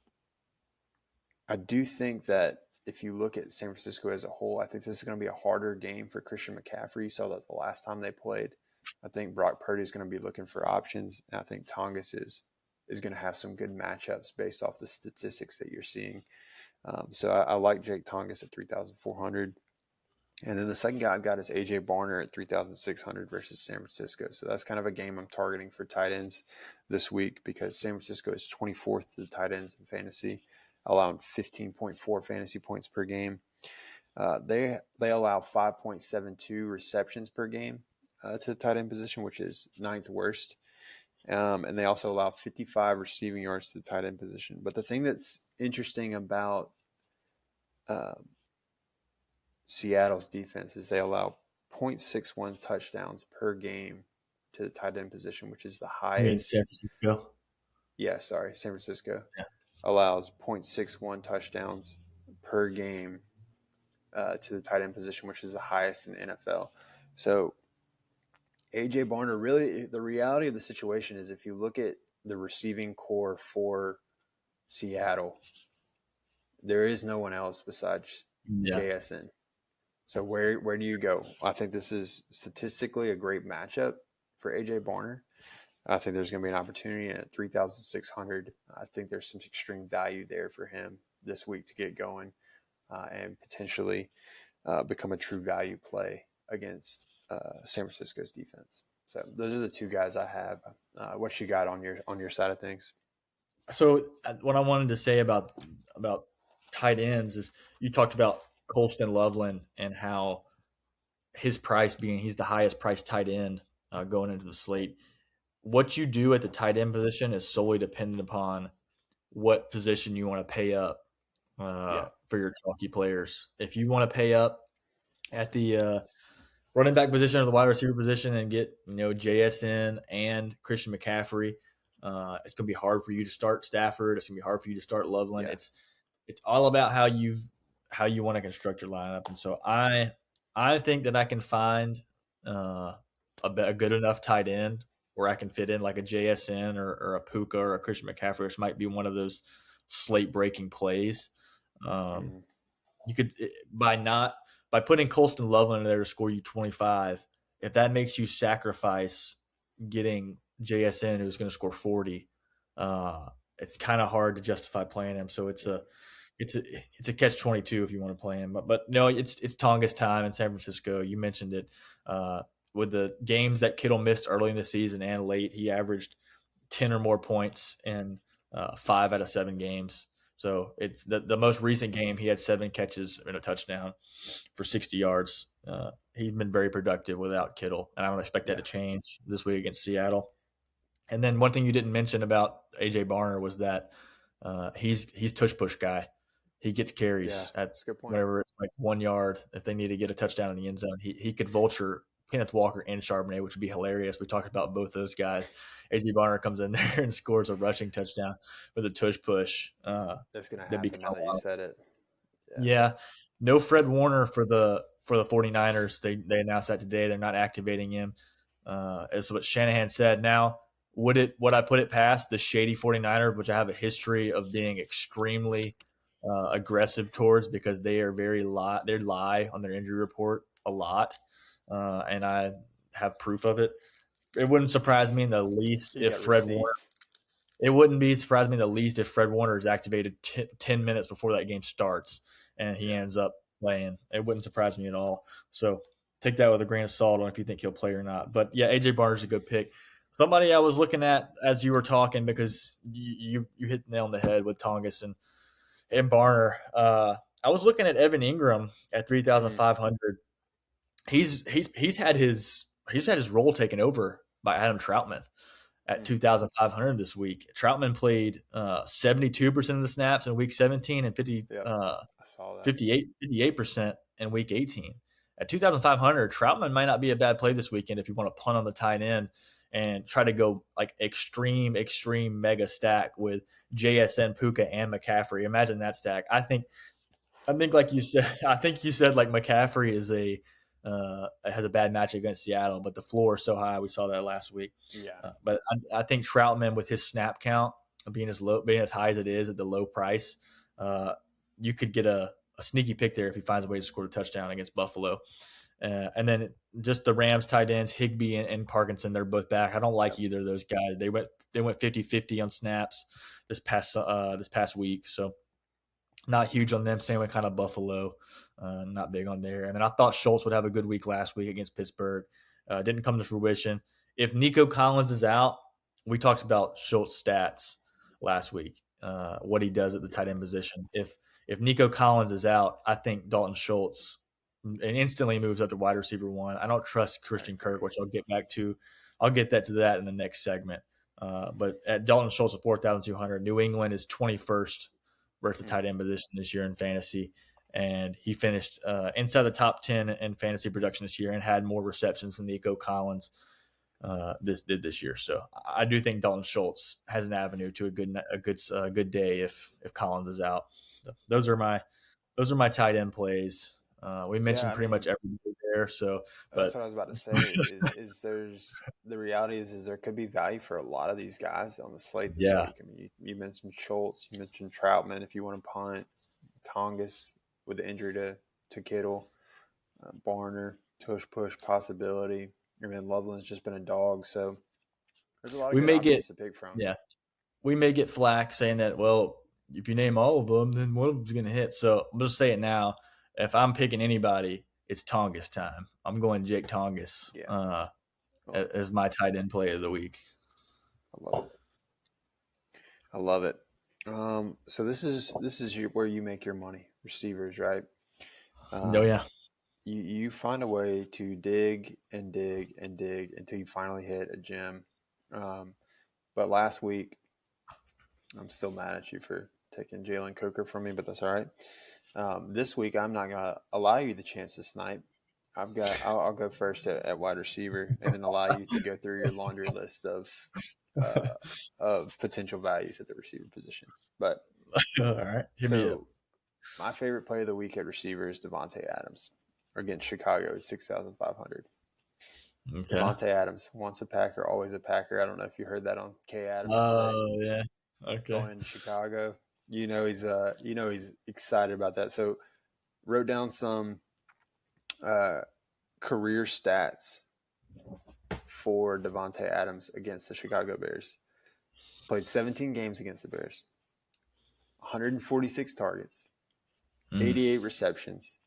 I do think that if you look at San Francisco as a whole, I think this is going to be a harder game for Christian McCaffrey. You saw that the last time they played. I think Brock Purdy is going to be looking for options, and I think Tongas is going to have some good matchups based off the statistics that you're seeing. So I like Jake Tongas at 3,400. And then the second guy I've got is AJ Barner at 3,600 versus San Francisco. So that's kind of a game I'm targeting for tight ends this week because San Francisco is 24th to the tight ends in fantasy, allowing 15.4 fantasy points per game. They allow 5.72 receptions per game to the tight end position, which is ninth worst. And they also allow 55 receiving yards to the tight end position. But the thing that's interesting about uh, Seattle's defense is they allow 0.61 touchdowns per game to the tight end position, which is the I mean, highest. San Francisco. Yeah, sorry, San Francisco Yeah. allows 0.61 touchdowns per game to the tight end position, which is the highest in the NFL. So AJ Barner, really, the reality of the situation is if you look at the receiving core for Seattle, there is no one else besides Yeah. JSN. So where do you go? I think this is statistically a great matchup for AJ Barner. I think there's going to be an opportunity at 3,600. I think there's some extreme value there for him this week to get going and potentially become a true value play against San Francisco's defense. So those are the two guys I have. What you got on your side of things? So what I wanted to say about tight ends is you talked about Colston Loveland and how his price being he's the highest priced tight end going into the slate. What you do at the tight end position is solely dependent upon what position you want to pay up Yeah, for your chalky players. If you want to pay up at the running back position or the wide receiver position and get JSN and Christian McCaffrey. It's going to be hard for you to start Stafford. It's going to be hard for you to start Loveland. Yeah. It's all about how you want to construct your lineup. And so I think that I can find a good enough tight end where I can fit in like a JSN or a Puka or a Christian McCaffrey, which might be one of those slate breaking plays. Um, Mm-hmm. you could by putting Colston Loveland in there to score you 25. If that makes you sacrifice getting JSN who's going to score 40, it's kind of hard to justify playing him. So Yeah. it's a it's a catch 22 if you want to play him. But no, it's Tonga's time in San Francisco. You mentioned it. With the games that Kittle missed early in the season and late, he averaged 10 or more points in 5 out of 7 games. So it's the most recent game. He had 7 catches and a touchdown for 60 yards. He's been very productive without Kittle, and I don't expect that Yeah. to change this week against Seattle. And then one thing you didn't mention about AJ Barner was that he's tush push guy. He gets Yeah. carries at That's a good point. whatever it's like 1 yard. If they need to get a touchdown in the end zone, he could vulture Kenneth Walker and Charbonnet, which would be hilarious. We talked about both those guys. AJ Barner comes in there and scores a rushing touchdown with a tush push. That's going to That'd be happen kind now of that you wild. said it. Yeah. Yeah. No Fred Warner for the 49ers. They announced that today. They're not activating him. As what Shanahan said. Now, would I put it past the shady 49ers, which I have a history of being extremely aggressive towards because they are they lie on their injury report a lot, and I have proof of it. It wouldn't surprise me in the least You if got Fred Warner receipts. it wouldn't be surprising me the least if Fred Warner is activated 10 minutes before that game starts and he Yeah. ends up playing. It wouldn't surprise me at all. So take that with a grain of salt on if you think he'll play or not. But yeah, AJ Barner's a good pick. Somebody I was looking at as you were talking because you hit the nail on the head with Tongas and Barner. I was looking at Evan Ingram at Mm. 3,500. He's had his role taken over by Adam Troutman at Mm. 2,500 this week. Troutman played 72% of the snaps in week 17 and Yep. I saw that. 58% in week 18. At 2,500, Troutman might not be a bad play this weekend if you want to punt on the tight end and try to go like extreme mega stack with JSN, Puka, and McCaffrey. Imagine that stack. I think like you said, I think you said like McCaffrey has a bad match against Seattle, but the floor is so high. We saw that last week. Yeah. But I think Troutman with his snap count being as high as it is at the low price, you could get a sneaky pick there if he finds a way to score a touchdown against Buffalo. And then just the Rams tight ends, Higbee and Parkinson, they're both back. I don't like Yep. either of those guys. They went 50-50 on snaps this past week. So not huge on them. Same with kind of Buffalo. Not big on there. And then I thought Schultz would have a good week last week against Pittsburgh. Didn't come to fruition. If Nico Collins is out, we talked about Schultz stats last week. What he does at the tight end position. If Nico Collins is out, I think Dalton Schultz instantly moves up to wide receiver 1. I don't trust I Christian Kirk, agree. which I'll get back to. I'll get that to that in the next segment. But at Dalton Schultz at 4,200, New England is 21st versus Mm. tight end position this year in fantasy. And he finished inside the top 10 in fantasy production this year and had more receptions than Nico Collins this year. So I do think Dalton Schultz has an avenue to a good day if Collins is out. So those are my tight end plays. We Yeah. mentioned I pretty much mean, everything there. So, that's but what I was about to say. Is there's the reality is there could be value for a lot of these guys on the slate this yeah, week. I mean, you mentioned Schultz, you mentioned Troutman. If you want to punt, Tongas with the injury to Kittle, Barner, tush push possibility. I mean, Loveland's just been a dog, so there's a lot of we good may get options to pick from. yeah we may get flack saying that, well, if you name all of them, then one of them's going to hit. So I'm just say it now. If I'm picking anybody, it's Tongas time. I'm going Jake Tongas Yeah, oh, as my tight end play of the week. I love it. I love it. So this is where you make your money, receivers, right? No, Um, yeah. you find a way to dig and dig and dig until you finally hit a gem. Um, but last week, I'm still mad at you for taking Jalen Coker from me, but that's all right. This week, I'm not going to allow you the chance to snipe. I'll go first at wide receiver, and then allow you to go through your laundry list uh, of potential values at the receiver position. But All right, hit me up. so my favorite play of the week at receiver is Devontae Adams against Chicago at 6,500. Okay. Devontae Adams, once a Packer, always a Packer. I don't know if you heard that on Kay Adams today. Oh yeah. Okay. Going into Chicago, he's excited about that. So wrote down some uh, career stats for Devontae Adams against the Chicago Bears. Played 17 games against the Bears, 146 targets, Mm. 88 receptions,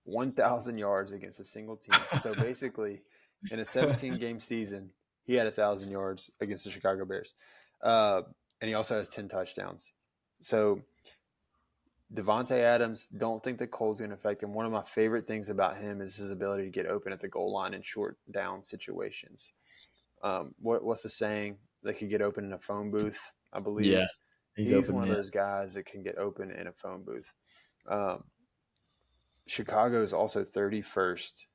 1,000 yards against a single team. So basically, in a 17-game season, he had 1,000 yards against the Chicago Bears. And he also has 10 touchdowns. So Devontae Adams, don't think the cold's going to affect him. One of my favorite things about him is his ability to get open at the goal line in short down situations. What's the saying? They could get open in a phone booth, I Yeah, believe. he's He's open one of man. those guys that can get open in a phone booth. Chicago is also 31st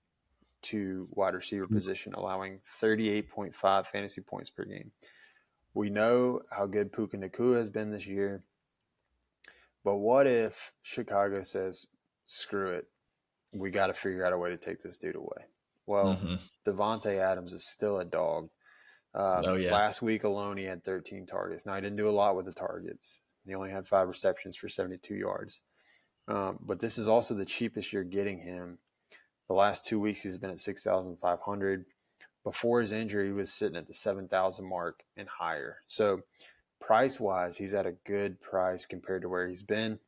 to wide receiver position, allowing 38.5 fantasy points per game. We know how good Puka Nacua has been this year. But what if Chicago says, screw it, we got to figure out a way to take this dude away? Well, Mm-hmm. Devontae Adams is still a dog. Oh yeah. Last week alone, he had 13 targets. Now, he didn't do a lot with the targets. He only had 5 receptions for 72 yards. But this is also the cheapest you're getting him. The last 2 weeks, he's been at 6,500. Before his injury, he was sitting at the 7,000 mark and higher. So price-wise, he's at a good price compared to where he's been.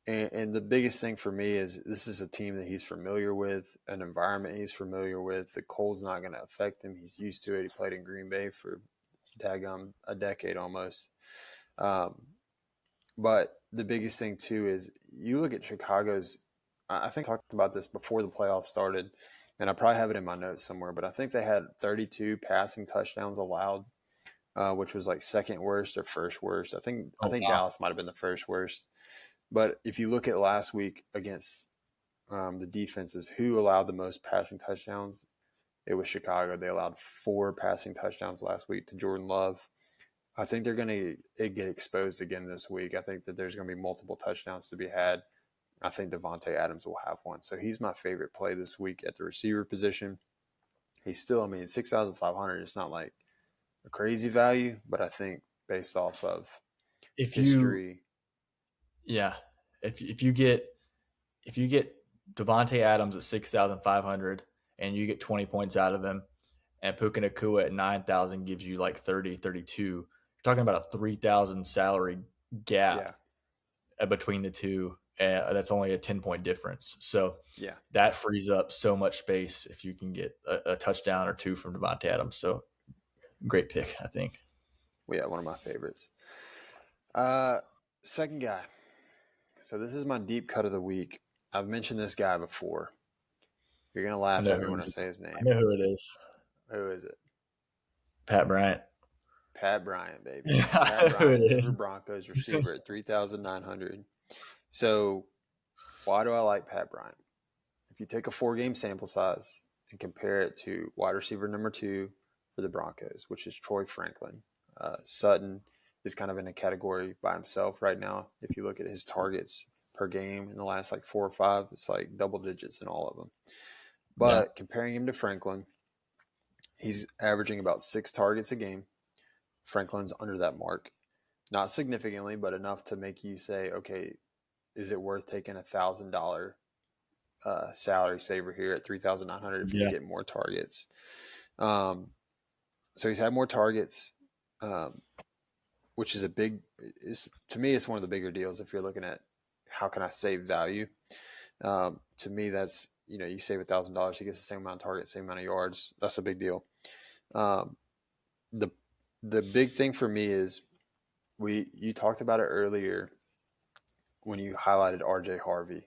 And the biggest thing for me is this is a team that he's familiar with, an environment he's familiar with. The cold's not going to affect him. He's used to it. He played in Green Bay for daggum a decade almost. Um, but the biggest thing too is you look at Chicago's. I think I talked about this before the playoffs started, and I probably have it in my notes somewhere. But I think they had 32 passing touchdowns allowed, which was like second worst or first worst. I Oh think wow. Dallas might have been the first worst. But if you look at last week against the defenses, who allowed the most passing touchdowns? It was Chicago. They allowed 4 passing touchdowns last week to Jordan Love. I think they're going to get exposed again this week. I think that there's going to be multiple touchdowns to be had. I think Devontae Adams will have one. So he's my favorite play this week at the receiver position. He's still, 6,500 is not like a crazy value, but I think based off of If you history. yeah, if you get Devontae Adams at 6,500 and you get 20 points out of him, and Puka Nacua at 9,000 gives you like 30, 32, you're talking about a 3,000 salary gap Yeah. between the two. That's only a 10-point difference. So Yeah. that frees up so much space if you can get a touchdown or two from Devontae Adams. So great pick, I think. Well, yeah, one of my favorites. Second guy. So this is my deep cut of the week. I've mentioned this guy before. You're gonna I laugh know at me who when it I say is. his I name. know who it is. Who is it? Pat Bryant. Pat Bryant, baby. Yeah, I Pat know who it Bryant, Denver is. Broncos receiver at 3,900. So why do I like Pat Bryant? If you take a 4-game sample size and compare it to wide receiver number 2 for the Broncos, which is Troy Franklin, Sutton is kind of in a category by himself right now. If you look at his targets per game in the last like 4 or 5, it's like double digits in all of them. Yeah. But comparing him to Franklin, he's averaging about 6 targets a game. Franklin's under that mark. Not significantly, but enough to make you say, okay, is it worth taking $1,000 salary saver here at 3,900 if he's Yeah. getting more targets? So he's had more targets, which is to me, it's one of the bigger deals if you're looking at how can I save value. To me, that's, you save $1,000, he gets the same amount of targets, same amount of yards. That's a big deal. The the big thing for me is you talked about it earlier when you highlighted RJ Harvey,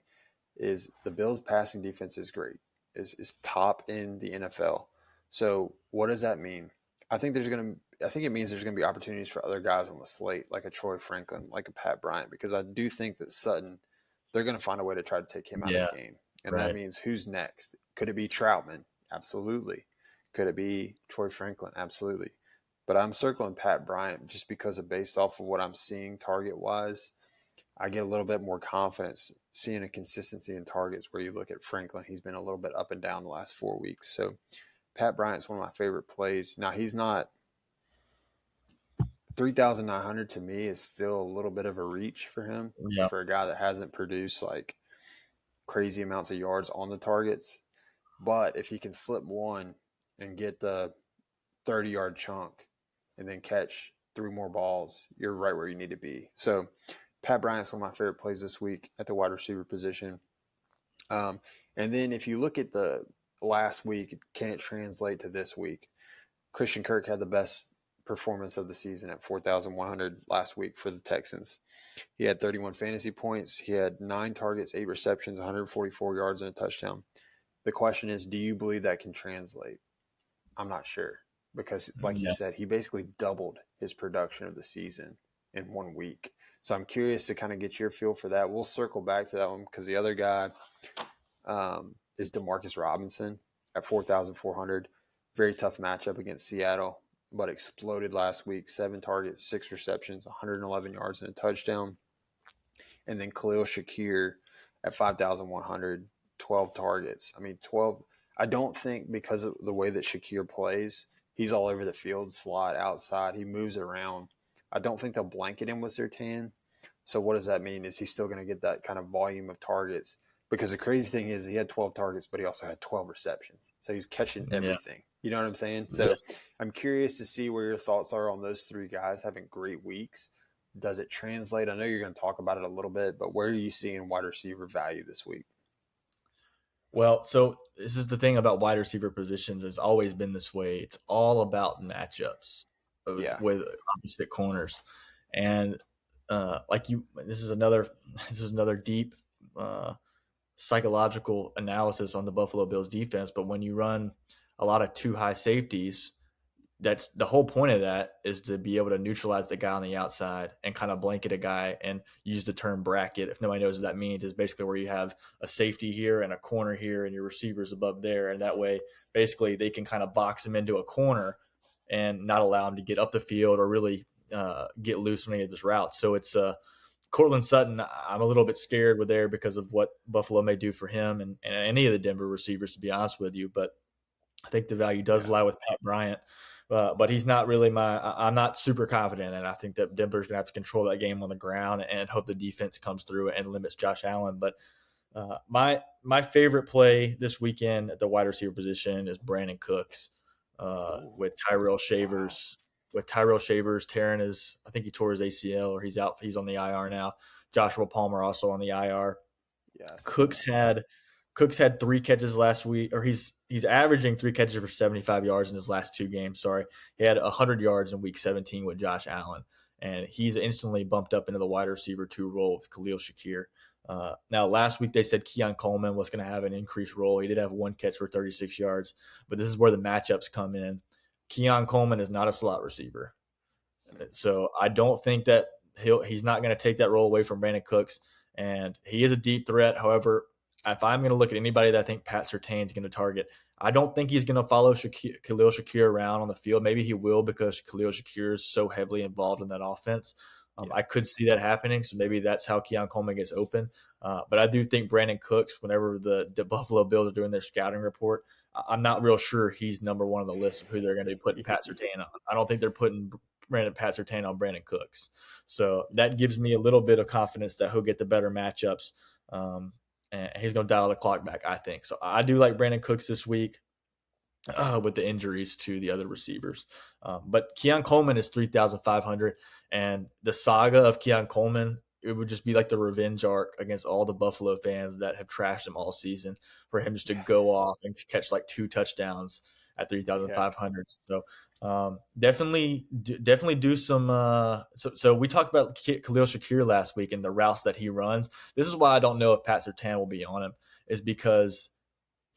is the Bills passing defense is great, is top in the NFL. So what does that mean? I think it means there's gonna be opportunities for other guys on the slate, like a Troy Franklin, like a Pat Bryant, because I do think that Sutton, they're gonna find a way to try to take him out of Yeah. the game. And that Right. means who's next? Could it be Troutman? Absolutely. Could it be Troy Franklin? Absolutely. But I'm circling Pat Bryant just because of based off of what I'm seeing target wise. I get a little bit more confidence seeing a consistency in targets where you look at Franklin. He's been a little bit up and down the last 4 weeks. So Pat Bryant's one of my favorite plays. Now, he's not 3,900 to me is still a little bit of a reach for him Yeah. for a guy that hasn't produced like crazy amounts of yards on the targets. But if he can slip one and get the 30-yard chunk and then catch three more balls, you're right where you need to be. So Pat Bryant's one of my favorite plays this week at the wide receiver position. And then if you look at the last week, can it translate to this week? Christian Kirk had the best performance of the season at 4,100 last week for the Texans. He had 31 fantasy points. He had 9 targets, 8 receptions, 144 yards, and a touchdown. The question is, do you believe that can translate? I'm not sure because, like you Yeah. said, he basically doubled his production of the season in 1 week. So I'm curious to kind of get your feel for that. We'll circle back to that one because the other guy is Demarcus Robinson at 4,400. Very tough matchup against Seattle, but exploded last week. 7 targets, 6 receptions, 111 yards, and a touchdown. And then Khalil Shakir at 5,100, 12 targets. I mean, 12. I don't think because of the way that Shakir plays, he's all over the field, slot, outside. He moves around. I don't think they'll blanket him with Surtain. So what does that mean? Is he still going to get that kind of volume of targets? Because the crazy thing is he had 12 targets, but he also had 12 receptions. So he's catching Yeah. everything. You know what I'm saying? Yeah. So I'm curious to see where your thoughts are on those 3 guys having great weeks. Does it translate? I know you're going to talk about it a little bit, but where are you seeing wide receiver value this week? Well, so this is the thing about wide receiver positions. It's always been this way. It's all about matchups Yeah. with opposite corners, and this is another this is another deep uh, psychological analysis on the Buffalo Bills defense. But when you run a lot of too high safeties, that's the whole point of that is to be able to neutralize the guy on the outside and kind of blanket a guy and use the term bracket. If nobody knows what that means, is basically where you have a safety here and a corner here and your receivers above there. And that way, basically, they can kind of box him into a corner and not allow him to get up the field or really get loose on any of his routes. So it's Cortland Sutton, I'm a little bit scared with there because of what Buffalo may do for him and any of the Denver receivers, to be honest with you. But I think the value does Yeah. lie with Pat Bryant. But he's not really I'm not super confident. And I think that Denver's going to have to control that game on the ground and hope the defense comes through and limits Josh Allen. But my favorite play this weekend at the wide receiver position is Brandon Cooks Ooh, with Tyrell wow. Shavers. With Tyrell Shavers tearing I think he tore his ACL or he's out. He's on the IR now. Joshua Palmer also on the IR. Yeah, I saw Cooks that. had Cooks had 3 catches last week, or he's averaging 3 catches for 75 yards in his last 2 games. Sorry, he had 100 yards in Week 17 with Josh Allen, and he's instantly bumped up into the wide receiver 2 role with Khalil Shakir. Now, last week they said Keon Coleman was going to have an increased role. He did have 1 catch for 36 yards, but this is where the matchups come in. Keon Coleman is not a slot receiver, so I don't think that he's not going to take that role away from Brandon Cooks, and he is a deep threat. However, if I'm going to look at anybody that I think Pat Surtain is going to target, I don't think he's going to follow Khalil Shakir around on the field. Maybe he will because Khalil Shakir is so heavily involved in that offense. Yeah. I could see that happening, so maybe that's how Keon Coleman gets open. But I do think Brandon Cooks, whenever the Buffalo Bills are doing their scouting report, I'm not real sure he's number one on the list of who they're going to be putting Pat Surtain on. I don't think they're putting Pat Surtain on Brandon Cooks. So that gives me a little bit of confidence that he'll get the better matchups. And he's going to dial the clock back, I think. So I do like Brandon Cooks this week with the injuries to the other receivers. But Keon Coleman is 3,500. And the saga of Keon Coleman, it would just be like the revenge arc against all the Buffalo fans that have trashed him all season for him just to Yeah. go off and catch like 2 touchdowns at Yeah. 3,500. So definitely do some. So we talked about Khalil Shakir last week and the routes that he runs. This is why I don't know if Pat Surtain will be on him, is because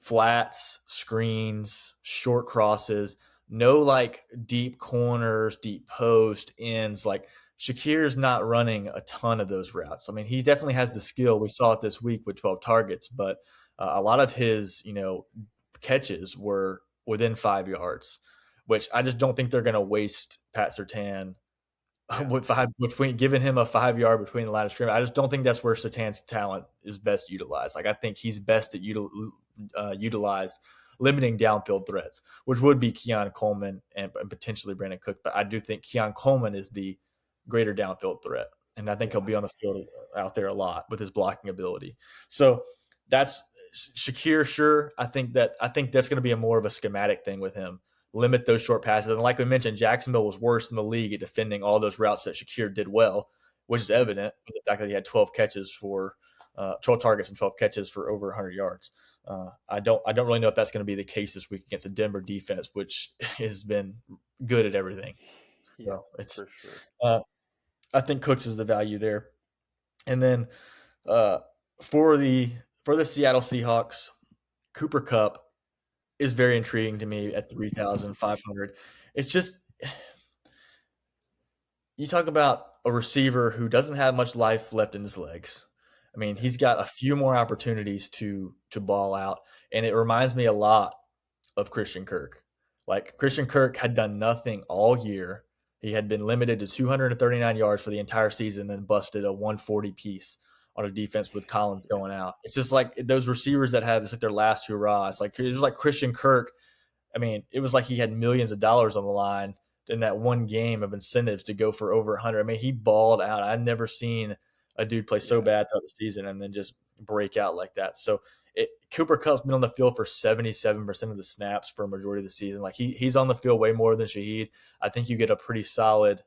flats, screens, short crosses, no like deep corners, deep post ends. Like Shakir's not running a ton of those routes. I mean, he definitely has the skill. We saw it this week with 12 targets, but A lot of his, catches were within 5 yards, which I just don't think they're going to waste Pat Surtain Yeah. with between giving him a 5 yard between the line of scrimmage. I just don't think that's where Sertan's talent is best utilized. Like I think he's best at utilize limiting downfield threats, which would be Keon Coleman and potentially Brandon Cook. But I do think Keon Coleman is the greater downfield threat, and I think he'll Yeah. be on the field out there a lot with his blocking ability. So that's Shakir. Sure, I think that's going to be a more of a schematic thing with him. Limit those short passes, and like we mentioned, Jacksonville was worse in the league at defending all those routes that Shakir did well, which is evident with the fact that he had 12 catches for 12 targets and 12 catches for over 100 yards. I don't really know if that's going to be the case this week against a Denver defense, which has been good at everything. Yeah, So it's for sure. uh, I think Cooks is the value there, and then uh, for the Seattle Seahawks, Cooper Kupp is very intriguing to me at 3,500. It's just you talk about a receiver who doesn't have much life left in his legs. I mean, Yeah. he's got a few more opportunities to ball out, and it reminds me a lot of Christian Kirk. Like Christian Kirk had done nothing all year. He had been limited to 239 yards for the entire season, then busted a 140 piece on a defense with Collins going out. It's just like those receivers that have it's like their last hurrah. It was like Christian Kirk. I mean, it was like he had millions of dollars on the line in that one game of incentives to go for over 100. I mean, he balled out. I've never seen a dude play so Yeah. bad throughout the season and then just break out like that. So Cooper Kupp's been on the field for 77% of the snaps for a majority of the season. Like he's on the field way more than Shaheed. I think you get a pretty solid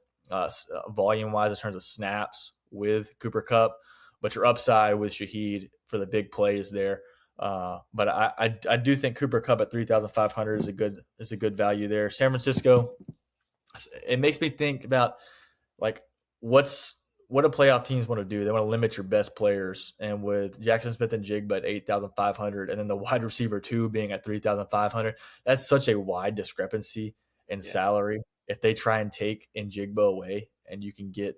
volume wise in terms of snaps with Cooper Kupp, but your upside with Shaheed for the big plays there. But I do think Cooper Kupp at 3,500 is a good value there. San Francisco, it makes me think about like what do playoff teams want to do? They want to limit your best players, and with Jackson Smith and Jigba at 8,500, and then the wide receiver two being at 3,500, that's such a wide discrepancy in Yeah. salary. If they try and take Njigba away, and you can get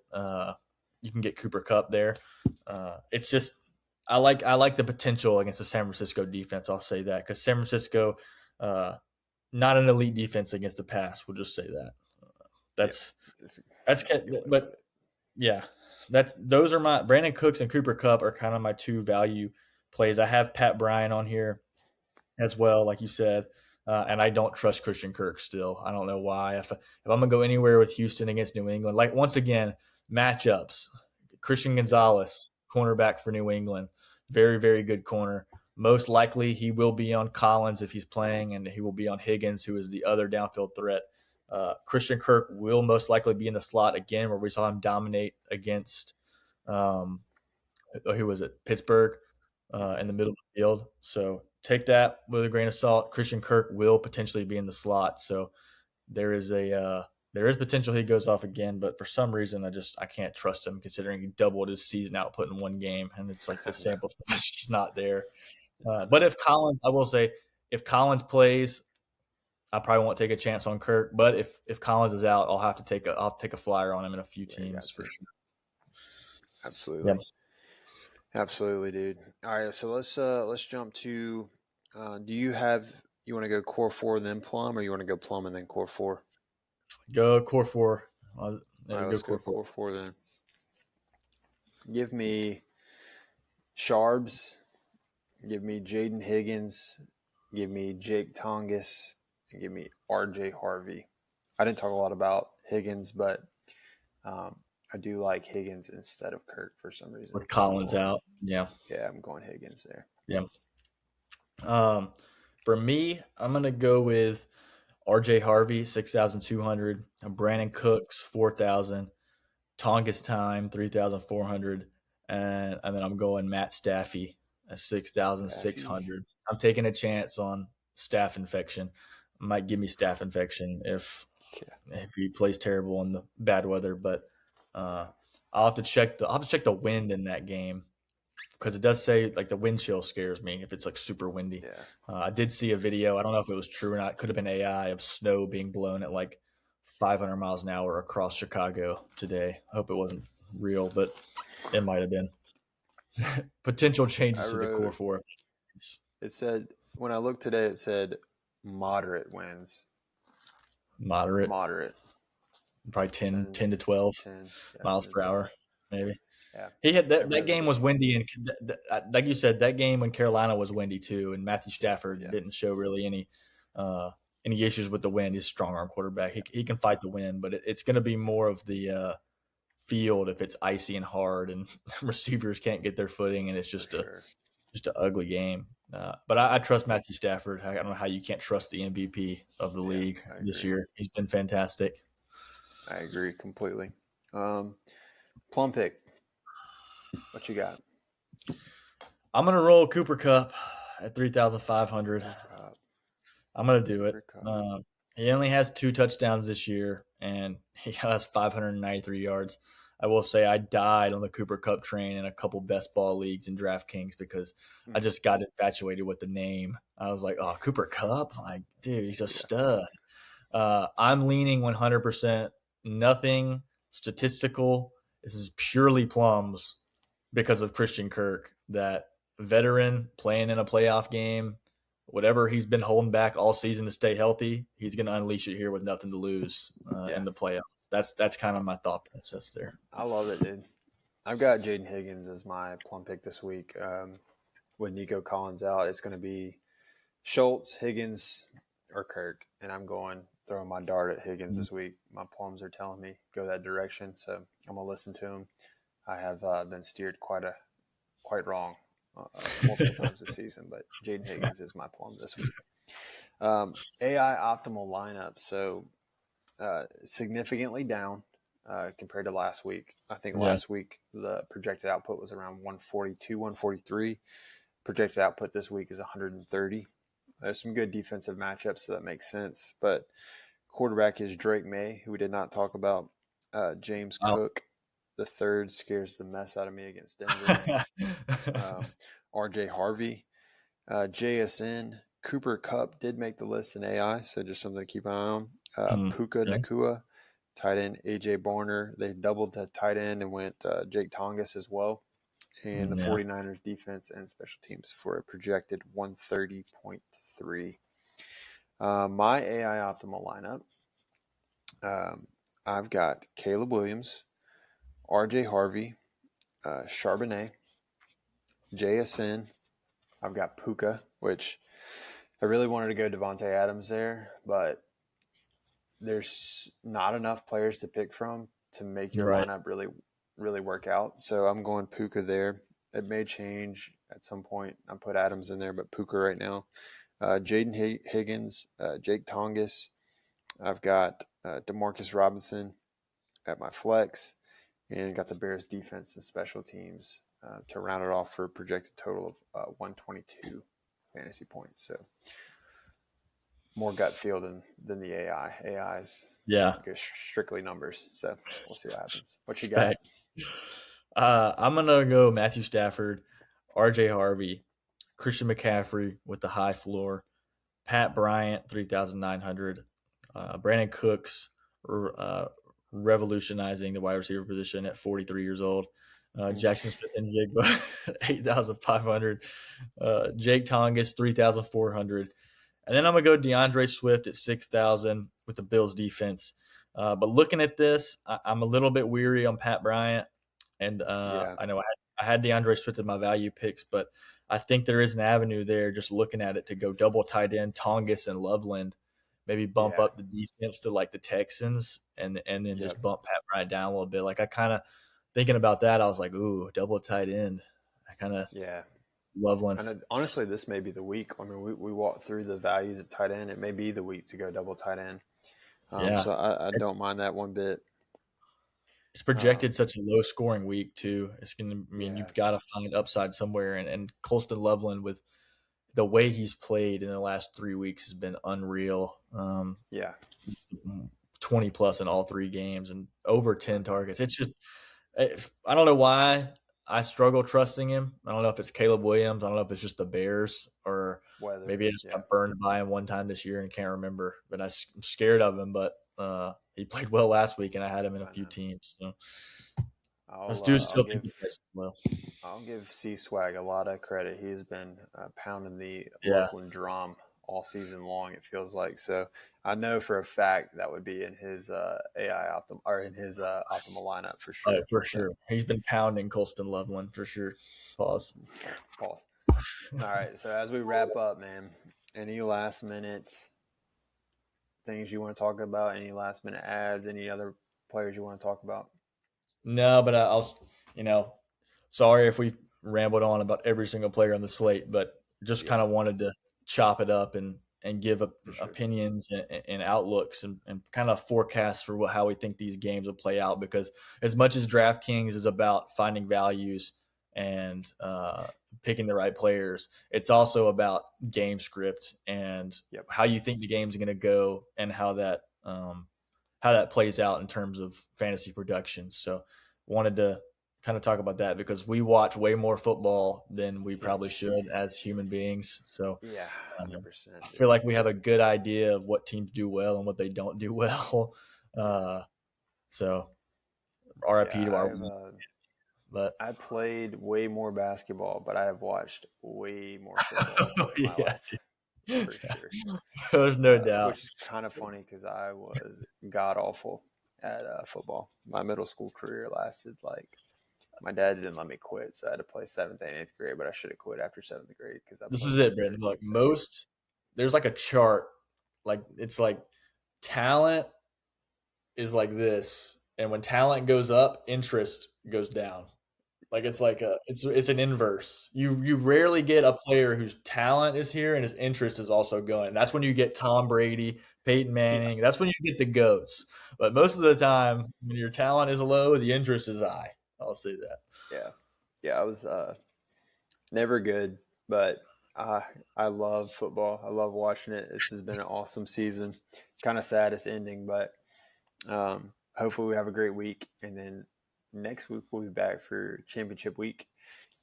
Cooper Kupp there, it's just I like the potential against the San Francisco defense. I'll say that because San Francisco, uh, not an elite defense against the pass. We'll just say that. Yeah. That's That's, that's that's a good way to but put it. yeah, those are my Brandon Cooks and Cooper Kupp are kind of my two value plays. I have Pat Bryan on here as well, like you said, and I don't trust Christian Kirk still. I don't know why. If I'm gonna go anywhere with Houston against New England, like once again matchups, Christian Yeah. Gonzalez, cornerback for New England, very very good corner. Most likely he will be on Collins if he's playing, and he will be on Higgins, who is the other downfield threat. Christian Kirk will most likely be in the slot again, where we saw him dominate against um, who was it? Pittsburgh in the middle of the field. So take that with a grain of salt. Christian Kirk will potentially be in the slot, so there is there is potential he goes off again. But for some reason, I can't trust him considering he doubled his season output in one game, and it's like the Yeah. sample is just not there. I But know. if Collins, I will say, if Collins plays, I probably won't take a chance on Kirk. But if Collins is out, I'll take a flyer on him in a few Yeah, you teams got for to. sure. Yeah, Absolutely. Absolutely, dude. All right, so let's jump to do you want to go core four then plum, or you want to go plum and then core four? go core four. All right, Go let's go core four. core four then. Give me Sharbs, give me Jaden Higgins, give me Jake Tongus, and give me RJ Harvey. I didn't talk a lot about Higgins, but um, I do like Higgins instead of Kirk for some reason. With So Collins out. Yeah. I'm going Higgins there. Yeah. Um, for me, I'm gonna go with RJ Harvey, 6,200, Brandon Cooks, 4,000, Tonga's Time, 3,400, and then I'm going Matt Staffy at Staffy. 6,600. I'm taking a chance on staph infection. Might give me staph infection Yeah. if he plays terrible in the bad weather, but uh, I'll have to check the wind in that game because it does say like the wind chill scares me if it's like super windy. Yeah. I did see a video. I don't know if it was true or not. It could have been AI of snow being blown at like 500 miles an hour across Chicago today. I hope it wasn't real, but it might have been. Potential I changes to the core wrote four. It said when I looked today, it said moderate winds. Moderate, Moderate. probably 10, 10, 10 to 12 10, yeah, 10 miles to per 12. hour, maybe. Yeah. He had It that really game was didn't. windy, and like you said, that game when Carolina was windy too, and Matthew Stafford Yeah, didn't show really any issues with the wind. He's a strong arm quarterback. He can fight the wind, but it's going to be more of the field if it's icy and hard, and receivers can't get their footing, and it's for just sure. an ugly game. But I trust Matthew Stafford. I don't know how you can't trust the MVP of the Yeah, league I this agree. year. He's been fantastic. I agree completely. Um, Plum pick. What you got? I'm gonna roll Cooper Cup at 3,500. Cooper Cup. I'm gonna do it. Cooper Cup. He only has 2 touchdowns this year, and he has 593 yards. I will say I died on the Cooper Cup train in a couple best ball leagues in Draftkings because I Hmm. just got infatuated with the name. I was like, "Oh, Cooper Cup! Like, dude, he's a Yeah. stud." I'm leaning 100%. Nothing statistical. This is purely plums because of Christian Kirk. That veteran playing in a playoff game, whatever he's been holding back all season to stay healthy, he's going to unleash it here with nothing to lose Yeah. in the playoffs. That's kind of my thought process there. I love it, dude. I've got Jaden Higgins as my plum pick this week. With Nico Collins out, it's going to be Schultz, Higgins, or Kirk, and I'm going throwing my dart at Higgins this week. My plums are telling me go that direction, so I'm gonna listen to him. I have been steered quite wrong multiple times this season, but Jaden Higgins is my plum this week. AI optimal lineup, so significantly down compared to last week. I think Yeah. last week the projected output was around 142, 143. Projected output this week is 130. There's some good defensive matchups, so that makes sense. But quarterback is Drake May, who we did not talk about. James Wow. Cook, the third, scares the mess out of me against Denver. RJ Harvey, JSN, Cooper Cup did make the list in AI, so just something to keep an eye on. Puka Okay. Nakua, tight end AJ Barner. They doubled the tight end and went Jake Tongas as well. And the Yeah. 49ers defense and special teams for a projected 130.3. My AI optimal lineup, I've got Caleb Williams, RJ Harvey, Charbonnet, JSN. I've got Puka, which I really wanted to go Devontae Adams there, but there's not enough players to pick from to make your Right. lineup really work out. So I'm going Puka there. It may change at some point. I put Adams in there, but Puka right now. Jaden Higgins, Jake Tongas. I've got Demarcus Robinson at my flex, and got the Bears defense and special teams to round it off for a projected total of 122 fantasy points. So more gut feel than the AI. AI's Yeah. go strictly numbers. So we'll see what happens. What you got? Respect. I'm gonna go Matthew Stafford, R.J. Harvey, Christian McCaffrey with the high floor, Pat Bryant 3,900, Brandon Cooks revolutionizing the wide receiver position at 43 years old. Jackson Smith and Jigba 8,500, Jake Tongas 3,400, and then I'm gonna go DeAndre Swift at 6,000 with the Bills defense. But looking at this, I'm a little bit weary on Pat Bryant, and Yeah, I know I had DeAndre Swift in my value picks, but I think there is an avenue there. Just looking at it to go double tight end Tongas and Loveland, maybe bump yeah, up the defense to like the Texans, and then yep, just bump Pat Bryant down a little bit. Like I kind of thinking about that, I was like, ooh, double tight end. I kind of yeah. Loveland. And honestly, this may be the week. I mean, we walked through the values at tight end. It may be the week to go double tight end. Yeah, So I don't mind that one bit. it's projected Um, such a low scoring week too. It's gonna I mean yeah, you've got to find upside somewhere, and Colston Loveland with the way he's played in the last 3 weeks has been unreal. yeah, 20 plus in all 3 games and over 10 targets. It's just I don't know why I struggle trusting him. I don't know if it's Caleb Williams. I don't know if it's just the Bears or weather. maybe I just Yeah, got burned by him one time this year and can't remember. But I'm scared of him. But he played well last week and I had him in a I few know. teams. So This I'll dude uh, I'll still think he give plays well. I'll give C Swag a lot of credit. He's been pounding the Yeah. Loveland drum all season long. It feels like so. I know for a fact that would be in his in his optimal lineup for Oh, sure. for So, sure. He's been pounding Colston Loveland for sure. Pause. Paul. All right. So as we wrap up, man, any last minute things you want to talk about? Any last minute ads? Any other players you want to talk about? No, but you know, sorry if we rambled on about every single player on the slate, but just Yeah, kind of wanted to chop it up and give for sure. opinions and outlooks and kind of forecasts for how we think these games will play out. Because as much as DraftKings is about finding values and picking the right players, it's also about game script and Yep. how you think the game's going to go and how that plays out in terms of fantasy production. So wanted to kind of talk about that because we watch way more football than we Yep. probably should as human beings. So Yeah, um, 100%, I feel dude. like we have a good idea of what teams do well and what they don't do well. Yeah. Uh, so Yeah, RIP to our but I played way more basketball, but I have watched way more football in my yeah, life for sure. there's no doubt. Which is kind of funny because I was god awful at football. My middle school career lasted like my dad didn't let me quit, so I had to play seventh and eighth grade. But I should have quit after seventh grade because I This played is it, like Brandon. Look, 13 seconds. there's like a chart, like it's like talent is like this, and when talent goes up, interest goes down. Like it's an inverse. You rarely get a player whose talent is here and his interest is also going. And that's when you get Tom Brady, Peyton Yeah, Manning. That's when you get the goats. But most of the time, when your talent is low, the interest is high. I'll say that. yeah, yeah. I was never good, but I I love football. I love watching it. This has been an awesome season. Kind of sad it's ending, but hopefully we have a great week, and then next week we'll be back for championship week,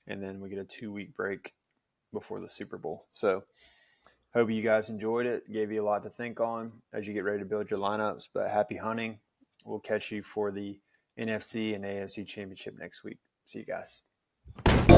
and then we get a 2 week break before the Super Bowl. So hope you guys enjoyed it. Gave you a lot to think on as you get ready to build your lineups. But happy hunting. We'll catch you for the NFC and AFC championship next week. See you guys.